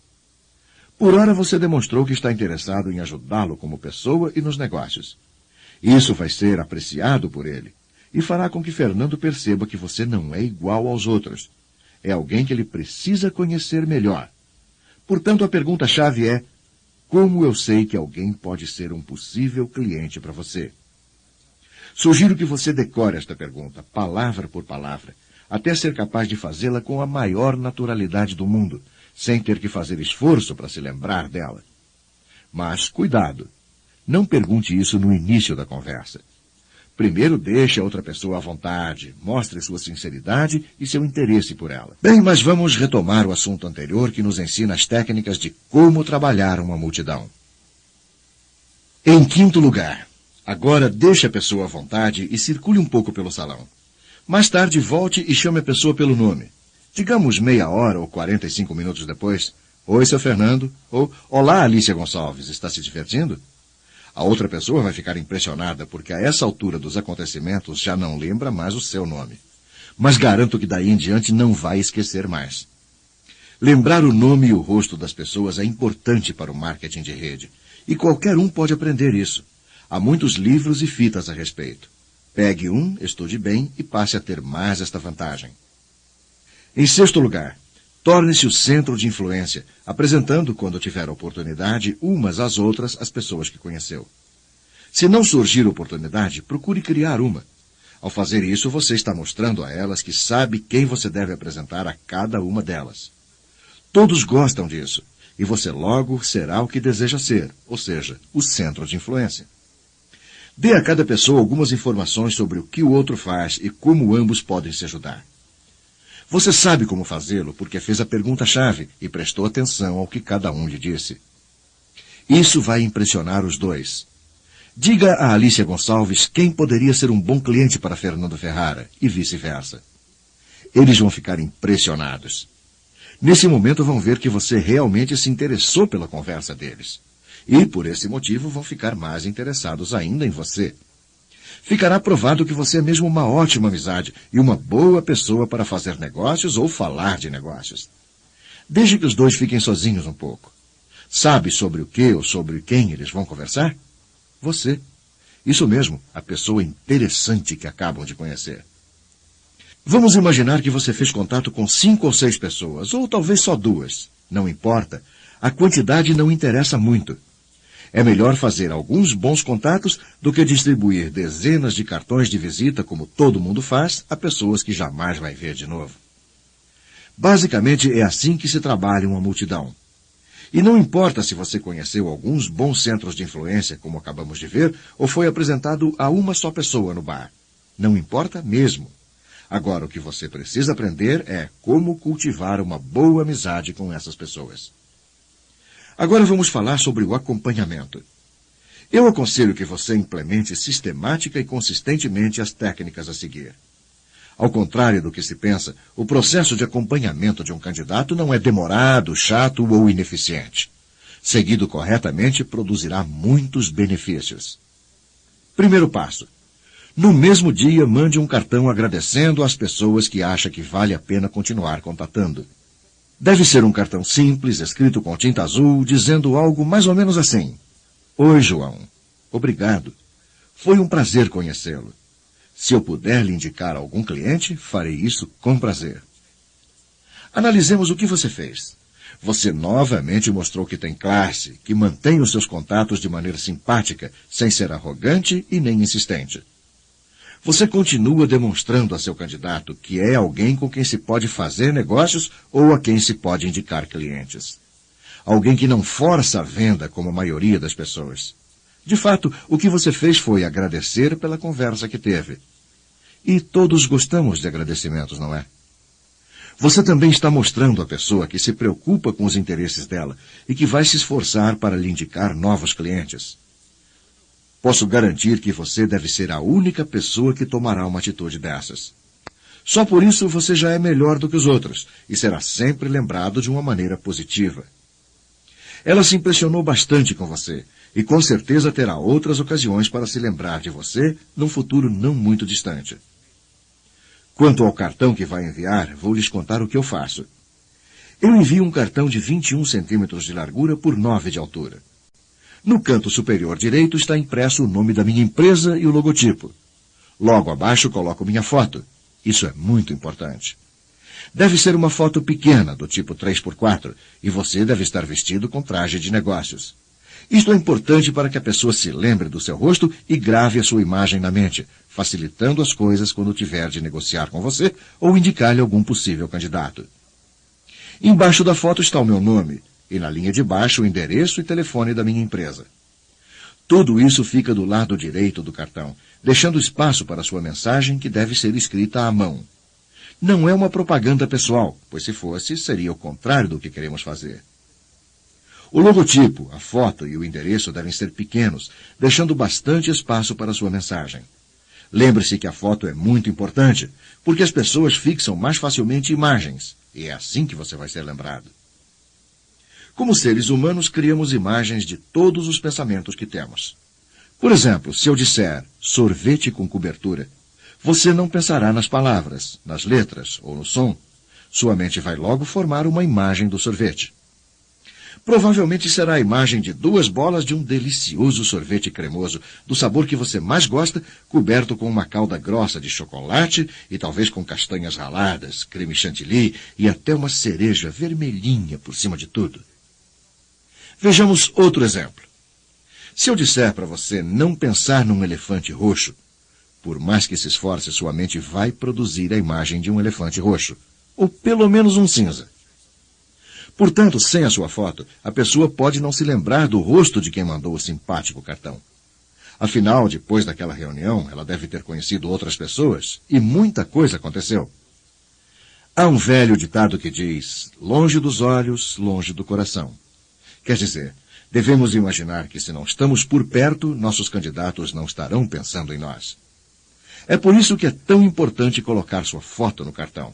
Por ora você demonstrou que está interessado em ajudá-lo como pessoa e nos negócios. Isso vai ser apreciado por ele e fará com que Fernando perceba que você não é igual aos outros. É alguém que ele precisa conhecer melhor. Portanto, a pergunta-chave é, como eu sei que alguém pode ser um possível cliente para você? Sugiro que você decore esta pergunta, palavra por palavra, até ser capaz de fazê-la com a maior naturalidade do mundo, sem ter que fazer esforço para se lembrar dela. Mas, cuidado, não pergunte isso no início da conversa. Primeiro deixe a outra pessoa à vontade, mostre sua sinceridade e seu interesse por ela. Bem, mas vamos retomar o assunto anterior que nos ensina as técnicas de como trabalhar uma multidão. Em quinto lugar, agora deixe a pessoa à vontade e circule um pouco pelo salão. Mais tarde volte e chame a pessoa pelo nome. Digamos meia hora ou 45 minutos depois. Oi, seu Fernando. Ou, olá, Alicia Gonçalves, está se divertindo? A outra pessoa vai ficar impressionada porque a essa altura dos acontecimentos já não lembra mais o seu nome. mas garanto que daí em diante não vai esquecer mais. Lembrar o nome e o rosto das pessoas é importante para o marketing de rede, e qualquer um pode aprender isso. Há muitos livros e fitas a respeito. Pegue um, estude bem e passe a ter mais esta vantagem. Em sexto lugar, torne-se o centro de influência, apresentando, quando tiver oportunidade, umas às outras as pessoas que conheceu. Se não surgir oportunidade, procure criar uma. Ao fazer isso, você está mostrando a elas que sabe quem você deve apresentar a cada uma delas. Todos gostam disso, e você logo será o que deseja ser, ou seja, o centro de influência. Dê a cada pessoa algumas informações sobre o que o outro faz e como ambos podem se ajudar. Você sabe como fazê-lo porque fez a pergunta-chave e prestou atenção ao que cada um lhe disse. Isso vai impressionar os dois. Diga a Alicia Gonçalves quem poderia ser um bom cliente para Fernando Ferrara e vice-versa. Eles vão ficar impressionados. Nesse momento vão ver que você realmente se interessou pela conversa deles. E, por esse motivo, vão ficar mais interessados ainda em você. Ficará provado que você é mesmo uma ótima amizade e uma boa pessoa para fazer negócios ou falar de negócios. Deixe que os dois fiquem sozinhos um pouco. Sabe sobre o que ou sobre quem eles vão conversar? Você. Isso mesmo, a pessoa interessante que acabam de conhecer. Vamos imaginar que você fez contato com 5 ou 6 pessoas, ou talvez só 2. Não importa. A quantidade não interessa muito. É melhor fazer alguns bons contatos do que distribuir dezenas de cartões de visita, como todo mundo faz, a pessoas que jamais vai ver de novo. Basicamente, é assim que se trabalha uma multidão. E não importa se você conheceu alguns bons centros de influência, como acabamos de ver, ou foi apresentado a uma só pessoa no bar. Não importa mesmo. Agora, o que você precisa aprender é como cultivar uma boa amizade com essas pessoas. Agora vamos falar sobre o acompanhamento. Eu aconselho que você implemente sistemática e consistentemente as técnicas a seguir. Ao contrário do que se pensa, o processo de acompanhamento de um candidato não é demorado, chato ou ineficiente. Seguido corretamente, produzirá muitos benefícios. Primeiro passo. No mesmo dia, mande um cartão agradecendo às pessoas que acha que vale a pena continuar contatando. Deve ser um cartão simples, escrito com tinta azul, dizendo algo mais ou menos assim. Oi, João. Obrigado. Foi um prazer conhecê-lo. Se eu puder lhe indicar algum cliente, farei isso com prazer. Analisemos o que você fez. Você novamente mostrou que tem classe, que mantém os seus contatos de maneira simpática, sem ser arrogante e nem insistente. Você continua demonstrando a seu candidato que é alguém com quem se pode fazer negócios ou a quem se pode indicar clientes. Alguém que não força a venda como a maioria das pessoas. De fato, o que você fez foi agradecer pela conversa que teve. E todos gostamos de agradecimentos, não é? Você também está mostrando à pessoa que se preocupa com os interesses dela e que vai se esforçar para lhe indicar novos clientes. Posso garantir que você deve ser a única pessoa que tomará uma atitude dessas. Só por isso você já é melhor do que os outros e será sempre lembrado de uma maneira positiva. Ela se impressionou bastante com você e com certeza terá outras ocasiões para se lembrar de você num futuro não muito distante. Quanto ao cartão que vai enviar, vou lhes contar o que eu faço. Eu envio um cartão de 21 centímetros de largura por 9 de altura. No canto superior direito está impresso o nome da minha empresa e o logotipo. Logo abaixo coloco minha foto. Isso é muito importante. Deve ser uma foto pequena, do tipo 3x4, e você deve estar vestido com traje de negócios. Isto é importante para que a pessoa se lembre do seu rosto e grave a sua imagem na mente, facilitando as coisas quando tiver de negociar com você ou indicar-lhe algum possível candidato. Embaixo da foto está o meu nome, e na linha de baixo o endereço e telefone da minha empresa. Tudo isso fica do lado direito do cartão, deixando espaço para sua mensagem que deve ser escrita à mão. Não é uma propaganda pessoal, pois se fosse, seria o contrário do que queremos fazer. O logotipo, a foto e o endereço devem ser pequenos, deixando bastante espaço para sua mensagem. Lembre-se que a foto é muito importante, porque as pessoas fixam mais facilmente imagens, e é assim que você vai ser lembrado. Como seres humanos, criamos imagens de todos os pensamentos que temos. Por exemplo, se eu disser sorvete com cobertura, Você não pensará nas palavras, nas letras ou no som. Sua mente vai logo formar uma imagem do sorvete. Provavelmente será a imagem de 2 bolas de um delicioso sorvete cremoso, do sabor que você mais gosta, coberto com uma calda grossa de chocolate e talvez com castanhas raladas, creme chantilly e até uma cereja vermelhinha por cima de tudo. Vejamos outro exemplo. Se eu disser para você não pensar num elefante roxo, por mais que se esforce, sua mente vai produzir a imagem de um elefante roxo, ou pelo menos um cinza. Portanto, sem a sua foto, a pessoa pode não se lembrar do rosto de quem mandou o simpático cartão. Afinal, depois daquela reunião, ela deve ter conhecido outras pessoas e muita coisa aconteceu. Há um velho ditado que diz, longe dos olhos, longe do coração. Quer dizer, devemos imaginar que se não estamos por perto, nossos candidatos não estarão pensando em nós. É por isso que é tão importante colocar sua foto no cartão.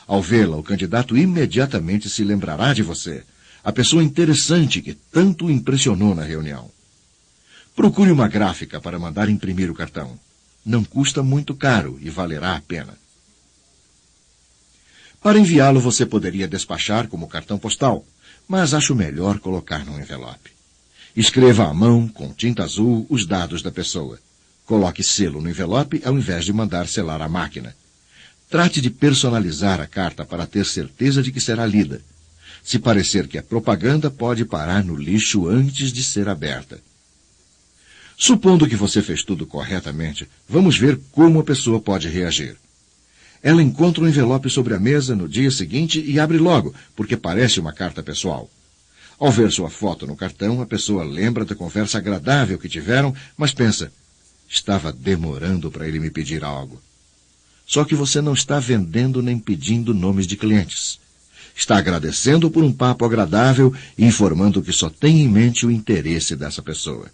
Ao vê-la, o candidato imediatamente se lembrará de você, a pessoa interessante que tanto o impressionou na reunião. Procure uma gráfica para mandar imprimir o cartão. Não custa muito caro e valerá a pena. Para enviá-lo, você poderia despachar como cartão postal, mas acho melhor colocar num envelope. Escreva à mão, com tinta azul, os dados da pessoa. Coloque selo no envelope ao invés de mandar selar à máquina. Trate de personalizar a carta para ter certeza de que será lida. Se parecer que é propaganda, pode parar no lixo antes de ser aberta. Supondo que você fez tudo corretamente, vamos ver como a pessoa pode reagir. Ela encontra o envelope sobre a mesa no dia seguinte e abre logo, porque parece uma carta pessoal. Ao ver sua foto no cartão, a pessoa lembra da conversa agradável que tiveram, mas pensa, estava demorando para ele me pedir algo. Só que você não está vendendo nem pedindo nomes de clientes. Está agradecendo por um papo agradável e informando que só tem em mente o interesse dessa pessoa.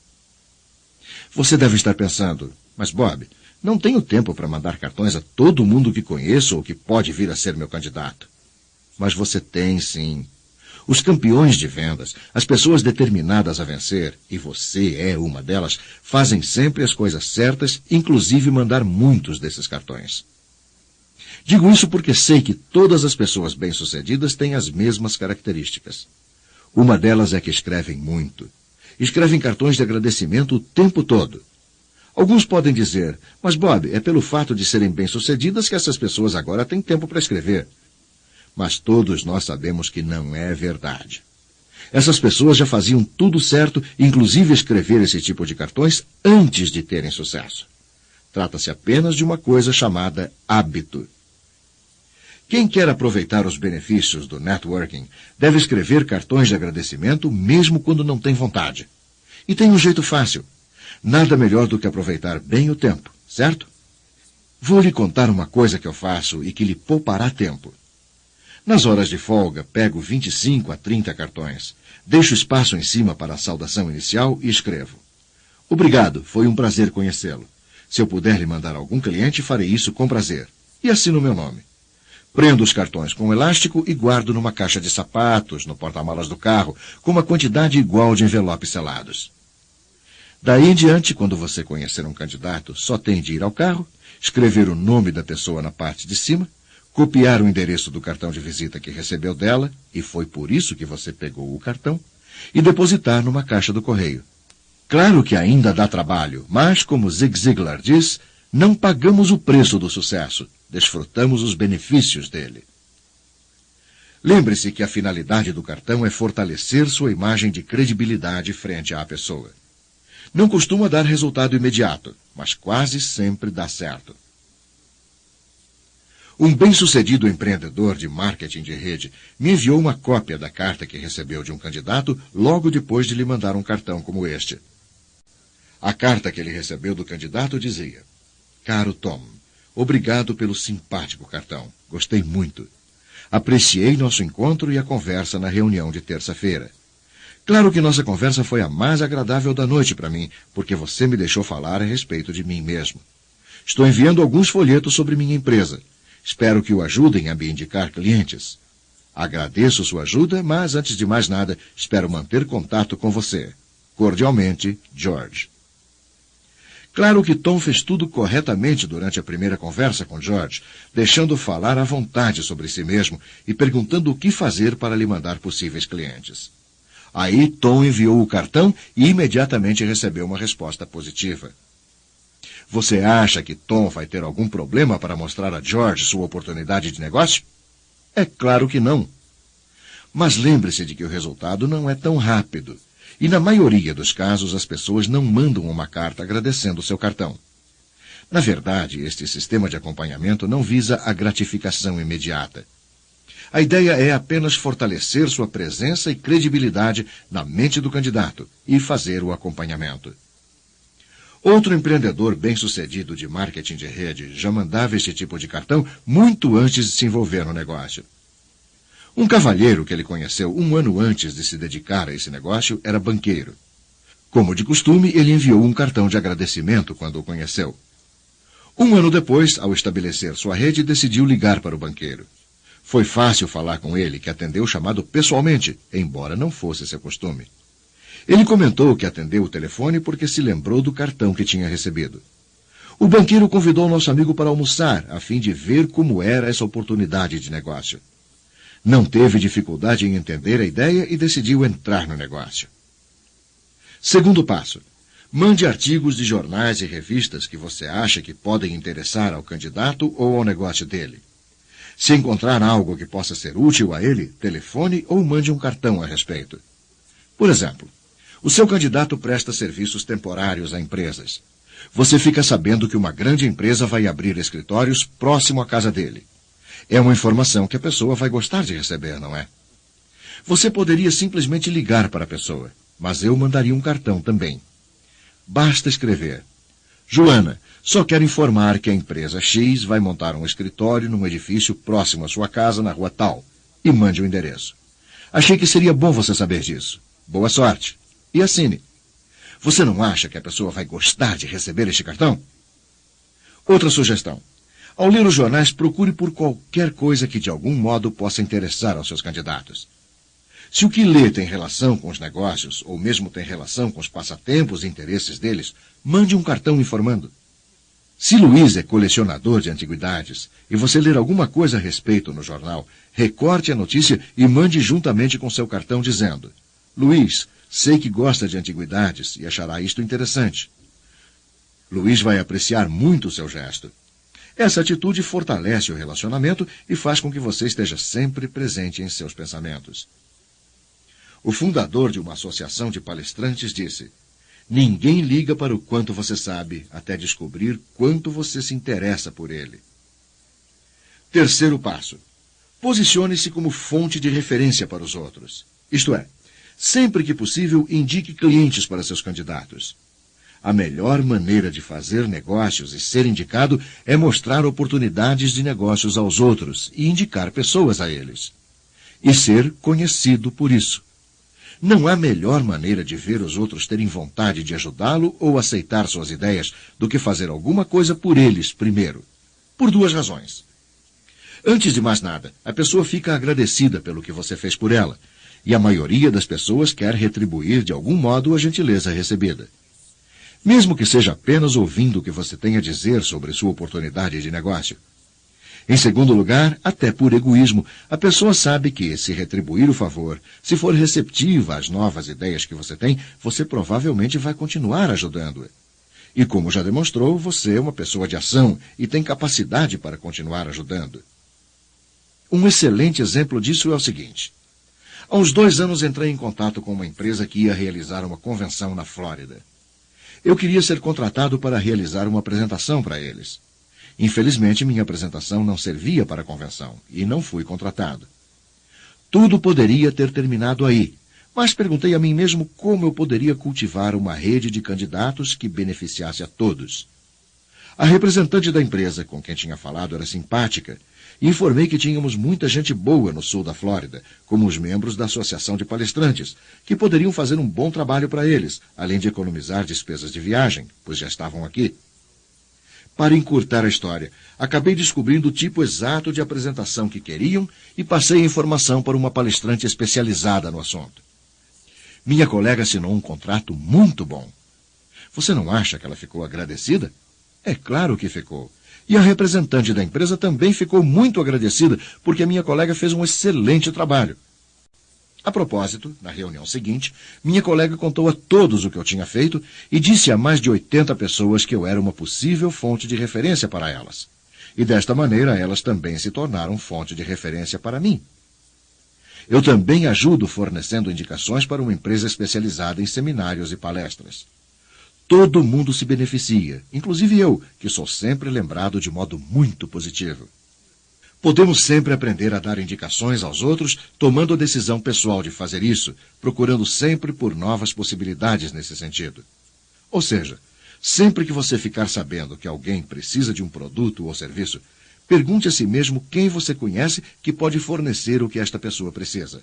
Você deve estar pensando, mas Bob, não tenho tempo para mandar cartões a todo mundo que conheço ou que pode vir a ser meu candidato. Mas você tem, sim. Os campeões de vendas, as pessoas determinadas a vencer, e você é uma delas, fazem sempre as coisas certas, inclusive mandar muitos desses cartões. Digo isso porque sei que todas as pessoas bem-sucedidas têm as mesmas características. Uma delas é que escrevem muito. Escrevem cartões de agradecimento o tempo todo. Alguns podem dizer, mas Bob, é pelo fato de serem bem-sucedidas que essas pessoas agora têm tempo para escrever. Mas todos nós sabemos que não é verdade. Essas pessoas já faziam tudo certo, inclusive escrever esse tipo de cartões antes de terem sucesso. Trata-se apenas de uma coisa chamada hábito. Quem quer aproveitar os benefícios do networking deve escrever cartões de agradecimento mesmo quando não tem vontade. E tem um jeito fácil. Nada melhor do que aproveitar bem o tempo, certo? Vou lhe contar uma coisa que eu faço e que lhe poupará tempo. Nas horas de folga, pego 25 a 30 cartões. Deixo espaço em cima para a saudação inicial e escrevo. Obrigado, foi um prazer conhecê-lo. Se eu puder lhe mandar algum cliente, farei isso com prazer. E assino meu nome. Prendo os cartões com um elástico e guardo numa caixa de sapatos, no porta-malas do carro, com uma quantidade igual de envelopes selados. Daí em diante, quando você conhecer um candidato, só tem de ir ao carro, escrever o nome da pessoa na parte de cima, copiar o endereço do cartão de visita que recebeu dela, e foi por isso que você pegou o cartão, e depositar numa caixa do correio. Claro que ainda dá trabalho, mas, como Zig Ziglar diz, não pagamos o preço do sucesso, desfrutamos os benefícios dele. Lembre-se que a finalidade do cartão é fortalecer sua imagem de credibilidade frente à pessoa. Não costuma dar resultado imediato, mas quase sempre dá certo. Um bem-sucedido empreendedor de marketing de rede me enviou uma cópia da carta que recebeu de um candidato logo depois de lhe mandar um cartão como este. A carta que ele recebeu do candidato dizia: Caro Tom, obrigado pelo simpático cartão. Gostei muito. Apreciei nosso encontro e a conversa na reunião de terça-feira. Claro que nossa conversa foi a mais agradável da noite para mim, porque você me deixou falar a respeito de mim mesmo. Estou enviando alguns folhetos sobre minha empresa. Espero que o ajudem a me indicar clientes. Agradeço sua ajuda, mas antes de mais nada, espero manter contato com você. Cordialmente, George. Claro que Tom fez tudo corretamente durante a primeira conversa com George, deixando falar à vontade sobre si mesmo e perguntando o que fazer para lhe mandar possíveis clientes. Aí Tom enviou o cartão e imediatamente recebeu uma resposta positiva. Você acha que Tom vai ter algum problema para mostrar a George sua oportunidade de negócio? É claro que não. Mas lembre-se de que o resultado não é tão rápido. E na maioria dos casos as pessoas não mandam uma carta agradecendo o seu cartão. Na verdade, este sistema de acompanhamento não visa a gratificação imediata. A ideia é apenas fortalecer sua presença e credibilidade na mente do candidato e fazer o acompanhamento. Outro empreendedor bem-sucedido de marketing de rede já mandava este tipo de cartão muito antes de se envolver no negócio. Um cavalheiro que ele conheceu um ano antes de se dedicar a esse negócio era banqueiro. Como de costume, ele enviou um cartão de agradecimento quando o conheceu. Um ano depois, ao estabelecer sua rede, decidiu ligar para o banqueiro. Foi fácil falar com ele, que atendeu o chamado pessoalmente, embora não fosse seu costume. Ele comentou que atendeu o telefone porque se lembrou do cartão que tinha recebido. O banqueiro convidou nosso amigo para almoçar, a fim de ver como era essa oportunidade de negócio. Não teve dificuldade em entender a ideia e decidiu entrar no negócio. Segundo passo. Mande artigos de jornais e revistas que você acha que podem interessar ao candidato ou ao negócio dele. Se encontrar algo que possa ser útil a ele, telefone ou mande um cartão a respeito. Por exemplo, o seu candidato presta serviços temporários a empresas. Você fica sabendo que uma grande empresa vai abrir escritórios próximo à casa dele. É uma informação que a pessoa vai gostar de receber, não é? Você poderia simplesmente ligar para a pessoa, mas eu mandaria um cartão também. Basta escrever: Joana, só quero informar que a empresa X vai montar um escritório num edifício próximo à sua casa, na rua tal, e mande o endereço. Achei que seria bom você saber disso. Boa sorte. E assine. Você não acha que a pessoa vai gostar de receber este cartão? Outra sugestão. Ao ler os jornais, procure por qualquer coisa que de algum modo possa interessar aos seus candidatos. Se o que lê tem relação com os negócios, ou mesmo tem relação com os passatempos e interesses deles, mande um cartão informando. Se Luiz é colecionador de antiguidades e você ler alguma coisa a respeito no jornal, recorte a notícia e mande juntamente com seu cartão dizendo: Luiz, sei que gosta de antiguidades e achará isto interessante. Luiz vai apreciar muito o seu gesto. Essa atitude fortalece o relacionamento e faz com que você esteja sempre presente em seus pensamentos. O fundador de uma associação de palestrantes disse: ninguém liga para o quanto você sabe, até descobrir quanto você se interessa por ele. Terceiro passo. Posicione-se como fonte de referência para os outros. Isto é, sempre que possível, indique clientes para seus candidatos. A melhor maneira de fazer negócios e ser indicado é mostrar oportunidades de negócios aos outros e indicar pessoas a eles. E ser conhecido por isso. Não há melhor maneira de ver os outros terem vontade de ajudá-lo ou aceitar suas ideias do que fazer alguma coisa por eles primeiro. Por duas razões. Antes de mais nada, a pessoa fica agradecida pelo que você fez por ela, e a maioria das pessoas quer retribuir de algum modo a gentileza recebida. Mesmo que seja apenas ouvindo o que você tem a dizer sobre sua oportunidade de negócio. Em segundo lugar, até por egoísmo, a pessoa sabe que, se retribuir o favor, se for receptiva às novas ideias que você tem, você provavelmente vai continuar ajudando-a. E como já demonstrou, você é uma pessoa de ação e tem capacidade para continuar ajudando. Um excelente exemplo disso é o seguinte. Há uns 2 anos entrei em contato com uma empresa que ia realizar uma convenção na Flórida. Eu queria ser contratado para realizar uma apresentação para eles. Infelizmente, minha apresentação não servia para a convenção e não fui contratado. Tudo poderia ter terminado aí, mas perguntei a mim mesmo como eu poderia cultivar uma rede de candidatos que beneficiasse a todos. A representante da empresa com quem tinha falado era simpática e informei que tínhamos muita gente boa no sul da Flórida, como os membros da Associação de Palestrantes, que poderiam fazer um bom trabalho para eles, além de economizar despesas de viagem, pois já estavam aqui. Para encurtar a história, acabei descobrindo o tipo exato de apresentação que queriam e passei a informação para uma palestrante especializada no assunto. Minha colega assinou um contrato muito bom. Você não acha que ela ficou agradecida? É claro que ficou. E a representante da empresa também ficou muito agradecida, porque a minha colega fez um excelente trabalho. A propósito, na reunião seguinte, minha colega contou a todos o que eu tinha feito e disse a mais de 80 pessoas que eu era uma possível fonte de referência para elas. E desta maneira, elas também se tornaram fonte de referência para mim. Eu também ajudo fornecendo indicações para uma empresa especializada em seminários e palestras. Todo mundo se beneficia, inclusive eu, que sou sempre lembrado de modo muito positivo. Podemos sempre aprender a dar indicações aos outros, tomando a decisão pessoal de fazer isso, procurando sempre por novas possibilidades nesse sentido. Ou seja, sempre que você ficar sabendo que alguém precisa de um produto ou serviço, pergunte a si mesmo quem você conhece que pode fornecer o que esta pessoa precisa.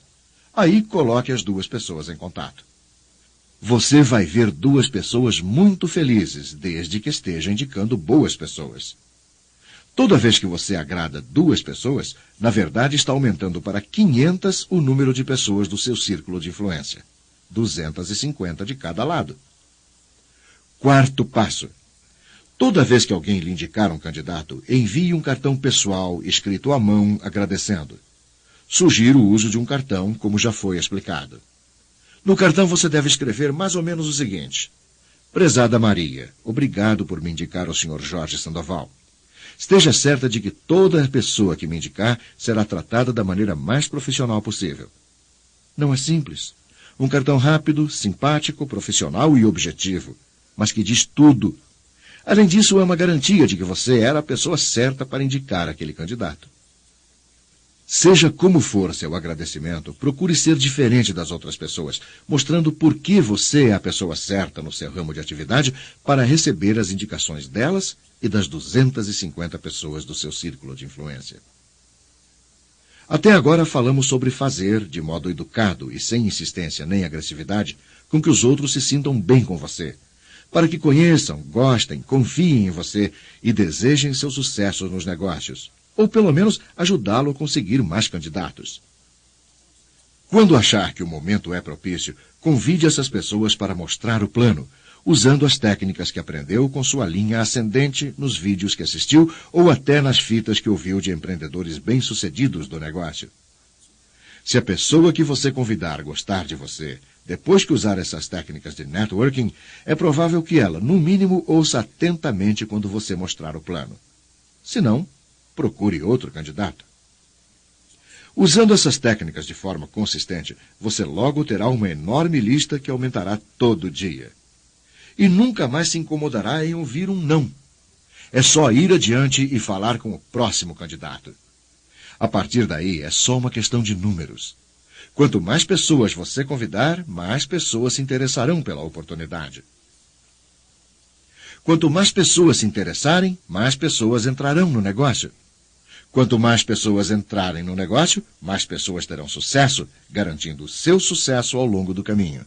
Aí coloque as duas pessoas em contato. Você vai ver duas pessoas muito felizes, desde que esteja indicando boas pessoas. Toda vez que você agrada duas pessoas, na verdade está aumentando para 500 o número de pessoas do seu círculo de influência. 250 de cada lado. Quarto passo. Toda vez que alguém lhe indicar um candidato, envie um cartão pessoal escrito à mão agradecendo. Sugiro o uso de um cartão, como já foi explicado. No cartão você deve escrever mais ou menos o seguinte: Prezada Maria, obrigado por me indicar ao Sr. Jorge Sandoval. Esteja certa de que toda pessoa que me indicar será tratada da maneira mais profissional possível. Não é simples. Um cartão rápido, simpático, profissional e objetivo, mas que diz tudo. Além disso, é uma garantia de que você era a pessoa certa para indicar aquele candidato. Seja como for seu agradecimento, procure ser diferente das outras pessoas, mostrando por que você é a pessoa certa no seu ramo de atividade para receber as indicações delas e das 250 pessoas do seu círculo de influência. Até agora falamos sobre fazer, de modo educado e sem insistência nem agressividade, com que os outros se sintam bem com você, para que conheçam, gostem, confiem em você e desejem seu sucesso nos negócios, ou pelo menos ajudá-lo a conseguir mais candidatos. Quando achar que o momento é propício, convide essas pessoas para mostrar o plano, usando as técnicas que aprendeu com sua linha ascendente nos vídeos que assistiu ou até nas fitas que ouviu de empreendedores bem-sucedidos do negócio. Se a pessoa que você convidar gostar de você, depois que usar essas técnicas de networking, é provável que ela, no mínimo, ouça atentamente quando você mostrar o plano. Se não, procure outro candidato. Usando essas técnicas de forma consistente, você logo terá uma enorme lista que aumentará todo dia. E nunca mais se incomodará em ouvir um não. É só ir adiante e falar com o próximo candidato. A partir daí, é só uma questão de números. Quanto mais pessoas você convidar, mais pessoas se interessarão pela oportunidade. Quanto mais pessoas se interessarem, mais pessoas entrarão no negócio. Quanto mais pessoas entrarem no negócio, mais pessoas terão sucesso, garantindo o seu sucesso ao longo do caminho.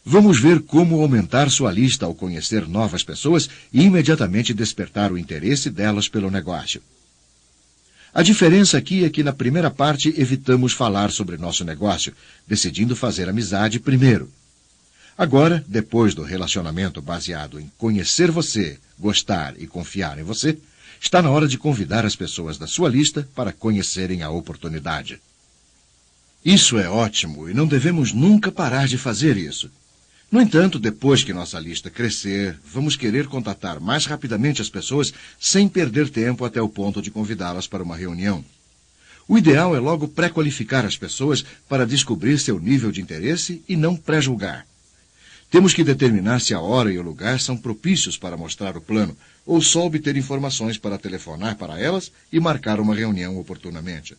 Vamos ver como aumentar sua lista ao conhecer novas pessoas e imediatamente despertar o interesse delas pelo negócio. A diferença aqui é que na primeira parte evitamos falar sobre nosso negócio, decidindo fazer amizade primeiro. Agora, depois do relacionamento baseado em conhecer você, gostar e confiar em você, está na hora de convidar as pessoas da sua lista para conhecerem a oportunidade. Isso é ótimo e não devemos nunca parar de fazer isso. No entanto, depois que nossa lista crescer, vamos querer contatar mais rapidamente as pessoas sem perder tempo até o ponto de convidá-las para uma reunião. O ideal é logo pré-qualificar as pessoas para descobrir seu nível de interesse e não pré-julgar. Temos que determinar se a hora e o lugar são propícios para mostrar o plano, ou só obter informações para telefonar para elas e marcar uma reunião oportunamente.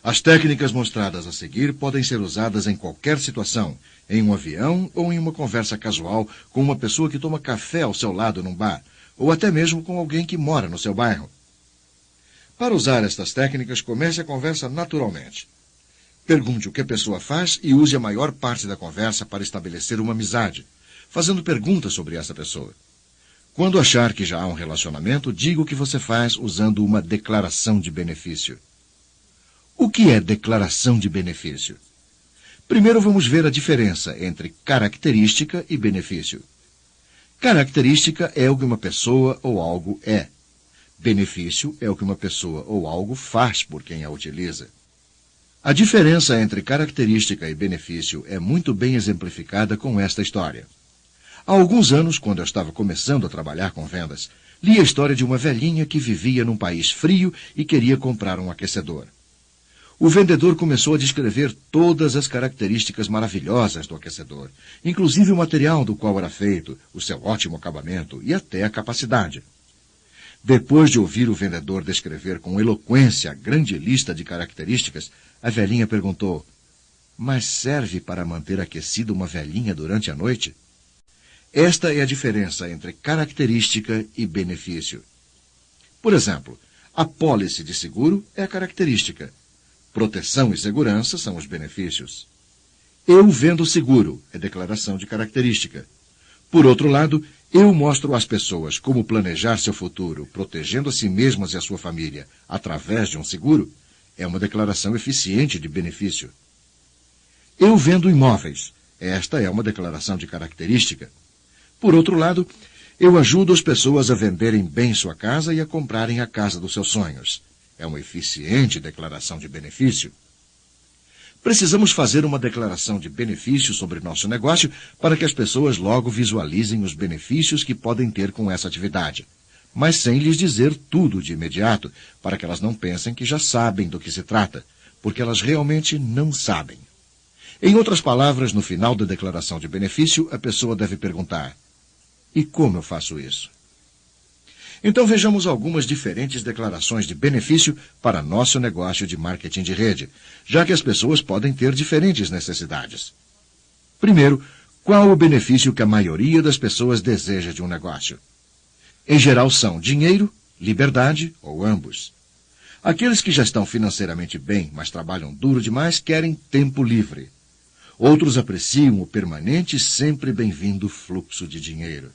As técnicas mostradas a seguir podem ser usadas em qualquer situação, em um avião ou em uma conversa casual com uma pessoa que toma café ao seu lado num bar, ou até mesmo com alguém que mora no seu bairro. Para usar estas técnicas, comece a conversa naturalmente. Pergunte o que a pessoa faz e use a maior parte da conversa para estabelecer uma amizade, fazendo perguntas sobre essa pessoa. Quando achar que já há um relacionamento, diga o que você faz usando uma declaração de benefício. O que é declaração de benefício? Primeiro vamos ver a diferença entre característica e benefício. Característica é o que uma pessoa ou algo é. Benefício é o que uma pessoa ou algo faz por quem a utiliza. A diferença entre característica e benefício é muito bem exemplificada com esta história. Há alguns anos, quando eu estava começando a trabalhar com vendas, li a história de uma velhinha que vivia num país frio e queria comprar um aquecedor. O vendedor começou a descrever todas as características maravilhosas do aquecedor, inclusive o material do qual era feito, o seu ótimo acabamento e até a capacidade. Depois de ouvir o vendedor descrever com eloquência a grande lista de características, a velhinha perguntou: "Mas serve para manter aquecida uma velhinha durante a noite?" Esta é a diferença entre característica e benefício. Por exemplo, a pólice de seguro é a característica. Proteção e segurança são os benefícios. Eu vendo seguro é declaração de característica. Por outro lado, eu mostro às pessoas como planejar seu futuro, protegendo a si mesmas e a sua família, através de um seguro, é uma declaração eficiente de benefício. Eu vendo imóveis. Esta é uma declaração de característica. Por outro lado, eu ajudo as pessoas a venderem bem sua casa e a comprarem a casa dos seus sonhos. É uma eficiente declaração de benefício. Precisamos fazer uma declaração de benefício sobre nosso negócio para que as pessoas logo visualizem os benefícios que podem ter com essa atividade, mas sem lhes dizer tudo de imediato, para que elas não pensem que já sabem do que se trata, porque elas realmente não sabem. Em outras palavras, no final da declaração de benefício, a pessoa deve perguntar: "E como eu faço isso?" Então vejamos algumas diferentes declarações de benefício para nosso negócio de marketing de rede, já que as pessoas podem ter diferentes necessidades. Primeiro, qual o benefício que a maioria das pessoas deseja de um negócio? Em geral são dinheiro, liberdade ou ambos. Aqueles que já estão financeiramente bem, mas trabalham duro demais, querem tempo livre. Outros apreciam o permanente e sempre bem-vindo fluxo de dinheiro.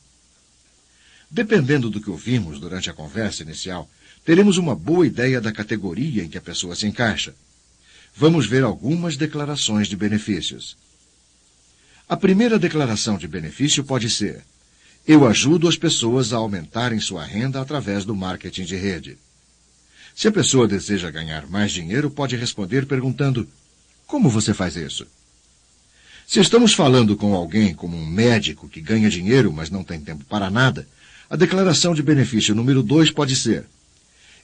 Dependendo do que ouvimos durante a conversa inicial, teremos uma boa ideia da categoria em que a pessoa se encaixa. Vamos ver algumas declarações de benefícios. A primeira declaração de benefício pode ser: eu ajudo as pessoas a aumentarem sua renda através do marketing de rede. Se a pessoa deseja ganhar mais dinheiro, pode responder perguntando: como você faz isso? Se estamos falando com alguém como um médico que ganha dinheiro, mas não tem tempo para nada, a declaração de benefício número 2 pode ser: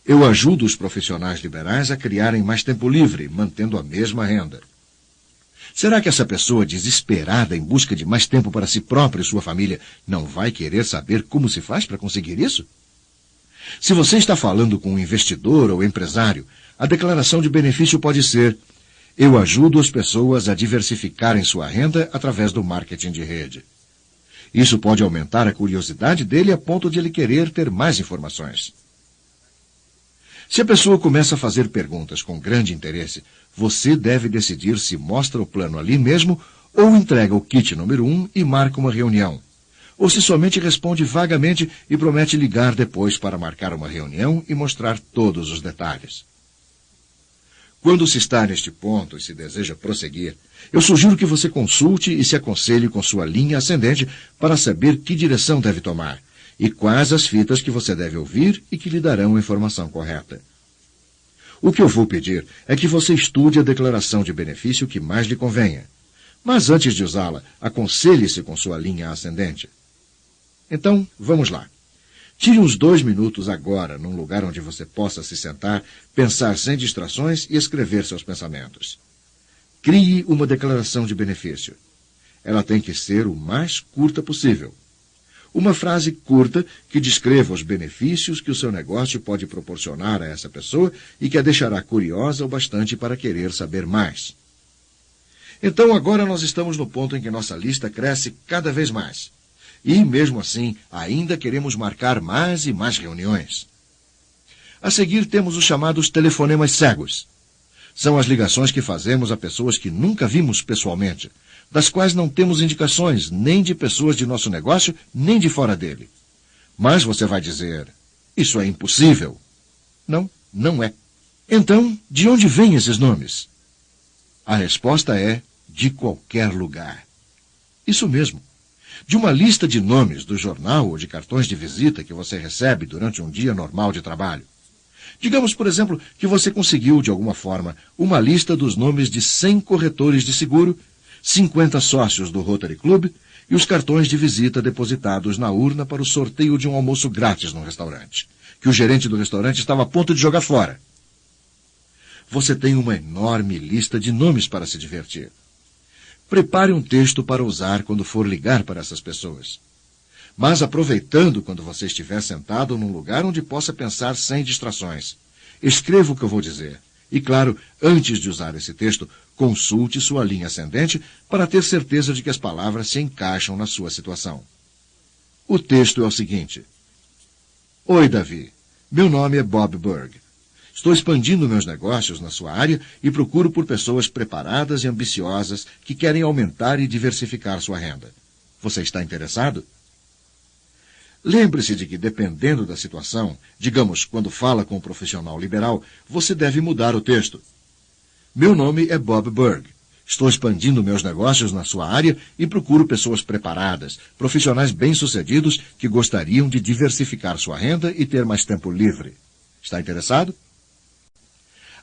eu ajudo os profissionais liberais a criarem mais tempo livre, mantendo a mesma renda. Será que essa pessoa desesperada em busca de mais tempo para si própria e sua família não vai querer saber como se faz para conseguir isso? Se você está falando com um investidor ou empresário, a declaração de benefício pode ser: eu ajudo as pessoas a diversificarem sua renda através do marketing de rede. Isso pode aumentar a curiosidade dele a ponto de ele querer ter mais informações. Se a pessoa começa a fazer perguntas com grande interesse, você deve decidir se mostra o plano ali mesmo ou entrega o kit número 1 e marca uma reunião, ou se somente responde vagamente e promete ligar depois para marcar uma reunião e mostrar todos os detalhes. Quando se está neste ponto e se deseja prosseguir, eu sugiro que você consulte e se aconselhe com sua linha ascendente para saber que direção deve tomar e quais as fitas que você deve ouvir e que lhe darão a informação correta. O que eu vou pedir é que você estude a declaração de benefício que mais lhe convenha, mas antes de usá-la, aconselhe-se com sua linha ascendente. Então, vamos lá. Tire uns 2 minutos agora, num lugar onde você possa se sentar, pensar sem distrações e escrever seus pensamentos. Crie uma declaração de benefício. Ela tem que ser o mais curta possível. Uma frase curta que descreva os benefícios que o seu negócio pode proporcionar a essa pessoa e que a deixará curiosa o bastante para querer saber mais. Então, agora nós estamos no ponto em que nossa lista cresce cada vez mais. E, mesmo assim, ainda queremos marcar mais e mais reuniões. A seguir, temos os chamados telefonemas cegos. São as ligações que fazemos a pessoas que nunca vimos pessoalmente, das quais não temos indicações nem de pessoas de nosso negócio, nem de fora dele. Mas você vai dizer: isso é impossível. Não, não é. Então, de onde vêm esses nomes? A resposta é: De qualquer lugar. Isso mesmo. De uma lista de nomes do jornal ou de cartões de visita que você recebe durante um dia normal de trabalho. Digamos, por exemplo, que você conseguiu, de alguma forma, uma lista dos nomes de 100 corretores de seguro, 50 sócios do Rotary Club e os cartões de visita depositados na urna para o sorteio de um almoço grátis no restaurante, que o gerente do restaurante estava a ponto de jogar fora. Você tem uma enorme lista de nomes para se divertir. Prepare um texto para usar quando for ligar para essas pessoas. Mas aproveitando quando você estiver sentado num lugar onde possa pensar sem distrações. Escreva o que eu vou dizer. E, claro, antes de usar esse texto, consulte sua linha ascendente para ter certeza de que as palavras se encaixam na sua situação. O texto é o seguinte. Oi, Davi. Meu nome é Bob Burg. Estou expandindo meus negócios na sua área e procuro por pessoas preparadas e ambiciosas que querem aumentar e diversificar sua renda. Você está interessado? Lembre-se de que, dependendo da situação, digamos, quando fala com um profissional liberal, você deve mudar o texto. Meu nome é Bob Burg. Estou expandindo meus negócios na sua área e procuro pessoas preparadas, profissionais bem-sucedidos que gostariam de diversificar sua renda e ter mais tempo livre. Está interessado?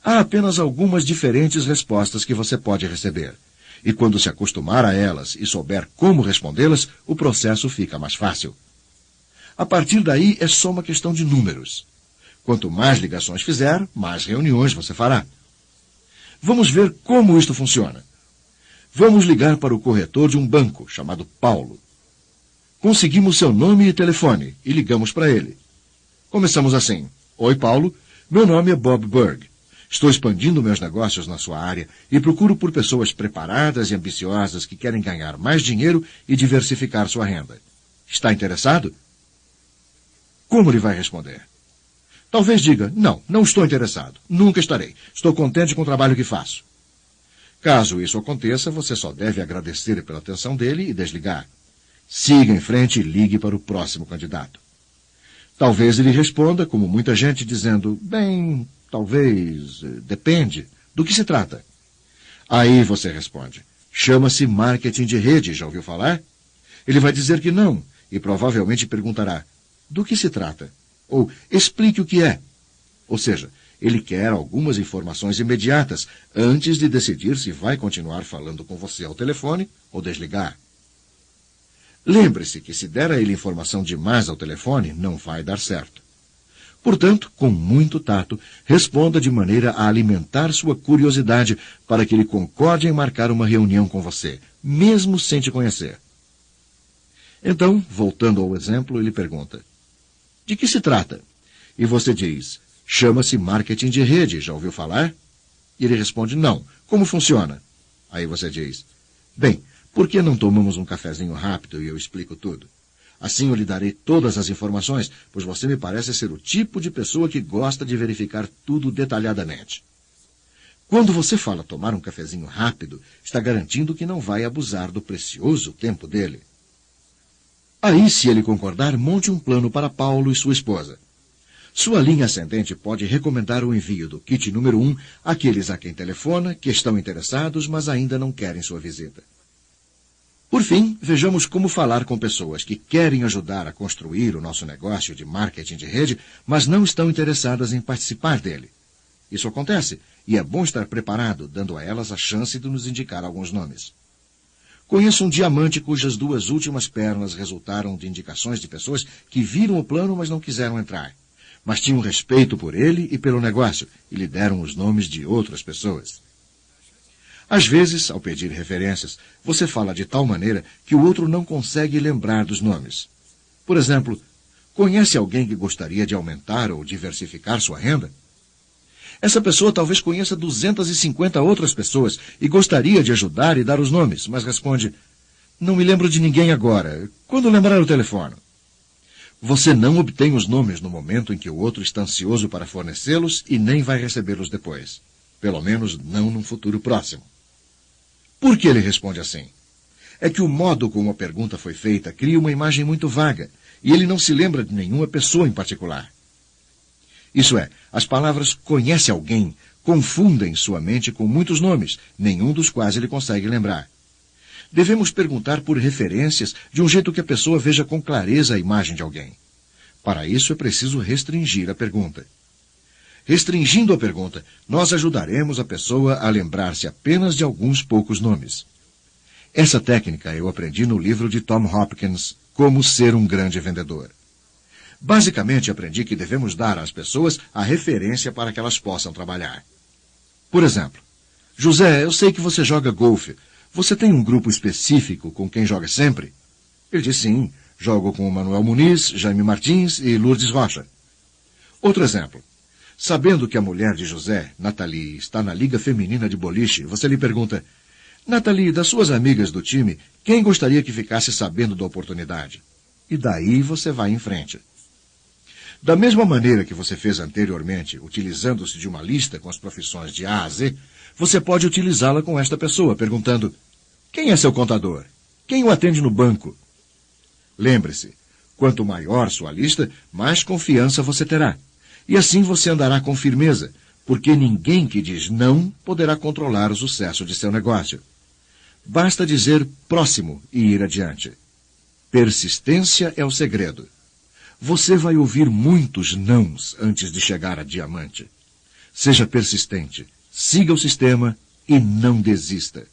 Há apenas algumas diferentes respostas que você pode receber. E quando se acostumar a elas e souber como respondê-las, o processo fica mais fácil. A partir daí, é só uma questão de números. Quanto mais ligações fizer, mais reuniões você fará. Vamos ver como isto funciona. Vamos ligar para o corretor de um banco, chamado Paulo. Conseguimos seu nome e telefone e ligamos para ele. Começamos assim. Oi, Paulo. Meu nome é Bob Burg. Estou expandindo meus negócios na sua área e procuro por pessoas preparadas e ambiciosas que querem ganhar mais dinheiro e diversificar sua renda. Está interessado? Como ele vai responder? Talvez diga, não estou interessado. Nunca estarei. Estou contente com o trabalho que faço. Caso isso aconteça, você só deve agradecer pela atenção dele e desligar. Siga em frente e ligue para o próximo candidato. Talvez ele responda, como muita gente, dizendo, bem, talvez, depende. Do que se trata? Aí você responde, chama-se marketing de rede, já ouviu falar? Ele vai dizer que não e provavelmente perguntará, do que se trata? Ou explique o que é. Ou seja, ele quer algumas informações imediatas antes de decidir se vai continuar falando com você ao telefone ou desligar. Lembre-se que se der a ele informação demais ao telefone, não vai dar certo. Portanto, com muito tato, responda de maneira a alimentar sua curiosidade para que ele concorde em marcar uma reunião com você, mesmo sem te conhecer. Então, voltando ao exemplo, ele pergunta, de que se trata? E você diz, chama-se marketing de rede, já ouviu falar? E ele responde, não. Como funciona? Aí você diz, bem, por que não tomamos um cafezinho rápido e eu explico tudo? Assim eu lhe darei todas as informações, pois você me parece ser o tipo de pessoa que gosta de verificar tudo detalhadamente. Quando você fala tomar um cafezinho rápido, está garantindo que não vai abusar do precioso tempo dele. Aí, se ele concordar, monte um plano para Paulo e sua esposa. Sua linha ascendente pode recomendar o envio do kit número 1 àqueles a quem telefona, que estão interessados, mas ainda não querem sua visita. Por fim, vejamos como falar com pessoas que querem ajudar a construir o nosso negócio de marketing de rede, mas não estão interessadas em participar dele. Isso acontece, e é bom estar preparado, dando a elas a chance de nos indicar alguns nomes. Conheço um diamante cujas 2 últimas pernas resultaram de indicações de pessoas que viram o plano, mas não quiseram entrar. Mas tinham respeito por ele e pelo negócio, e lhe deram os nomes de outras pessoas. Às vezes, ao pedir referências, você fala de tal maneira que o outro não consegue lembrar dos nomes. Por exemplo, conhece alguém que gostaria de aumentar ou diversificar sua renda? Essa pessoa talvez conheça 250 outras pessoas e gostaria de ajudar e dar os nomes, mas responde, não me lembro de ninguém agora. Quando lembrar o telefone? Você não obtém os nomes no momento em que o outro está ansioso para fornecê-los e nem vai recebê-los depois. Pelo menos não num futuro próximo. Por que ele responde assim? É que o modo como a pergunta foi feita cria uma imagem muito vaga e ele não se lembra de nenhuma pessoa em particular. Isso é, as palavras conhece alguém confundem sua mente com muitos nomes, nenhum dos quais ele consegue lembrar. Devemos perguntar por referências de um jeito que a pessoa veja com clareza a imagem de alguém. Para isso é preciso restringir a pergunta. Restringindo a pergunta, nós ajudaremos a pessoa a lembrar-se apenas de alguns poucos nomes. Essa técnica eu aprendi no livro de Tom Hopkins, Como Ser um Grande Vendedor. Basicamente, aprendi que devemos dar às pessoas a referência para que elas possam trabalhar. Por exemplo, José, eu sei que você joga golfe. Você tem um grupo específico com quem joga sempre? Ele diz sim, jogo com Manuel Muniz, Jaime Martins e Lourdes Rocha. Outro exemplo. Sabendo que a mulher de José, Nathalie, está na Liga Feminina de Boliche, você lhe pergunta, Nathalie, das suas amigas do time, quem gostaria que ficasse sabendo da oportunidade? E daí você vai em frente. Da mesma maneira que você fez anteriormente, utilizando-se de uma lista com as profissões de A a Z, você pode utilizá-la com esta pessoa, perguntando, quem é seu contador? Quem o atende no banco? Lembre-se, quanto maior sua lista, mais confiança você terá. E assim você andará com firmeza, porque ninguém que diz não poderá controlar o sucesso de seu negócio. Basta dizer próximo e ir adiante. Persistência é o segredo. Você vai ouvir muitos nãos antes de chegar a diamante. Seja persistente, siga o sistema e não desista.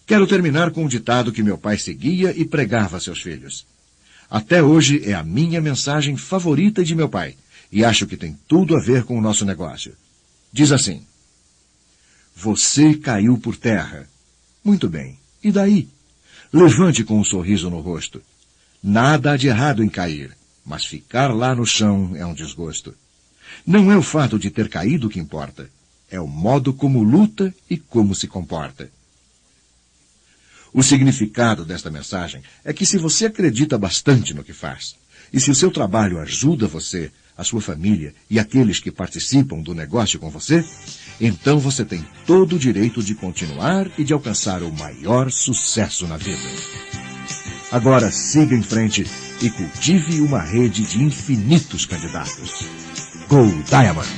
Quero terminar com um ditado que meu pai seguia e pregava a seus filhos. Até hoje é a minha mensagem favorita de meu pai. E acho que tem tudo a ver com o nosso negócio. Diz assim, você caiu por terra. Muito bem, e daí? Levante com um sorriso no rosto. Nada há de errado em cair, mas ficar lá no chão é um desgosto. Não é o fato de ter caído que importa, é o modo como luta e como se comporta. O significado desta mensagem é que se você acredita bastante no que faz, e se o seu trabalho ajuda você, a sua família e aqueles que participam do negócio com você, então você tem todo o direito de continuar e de alcançar o maior sucesso na vida. Agora siga em frente e cultive uma rede de infinitos candidatos. Go Diamond!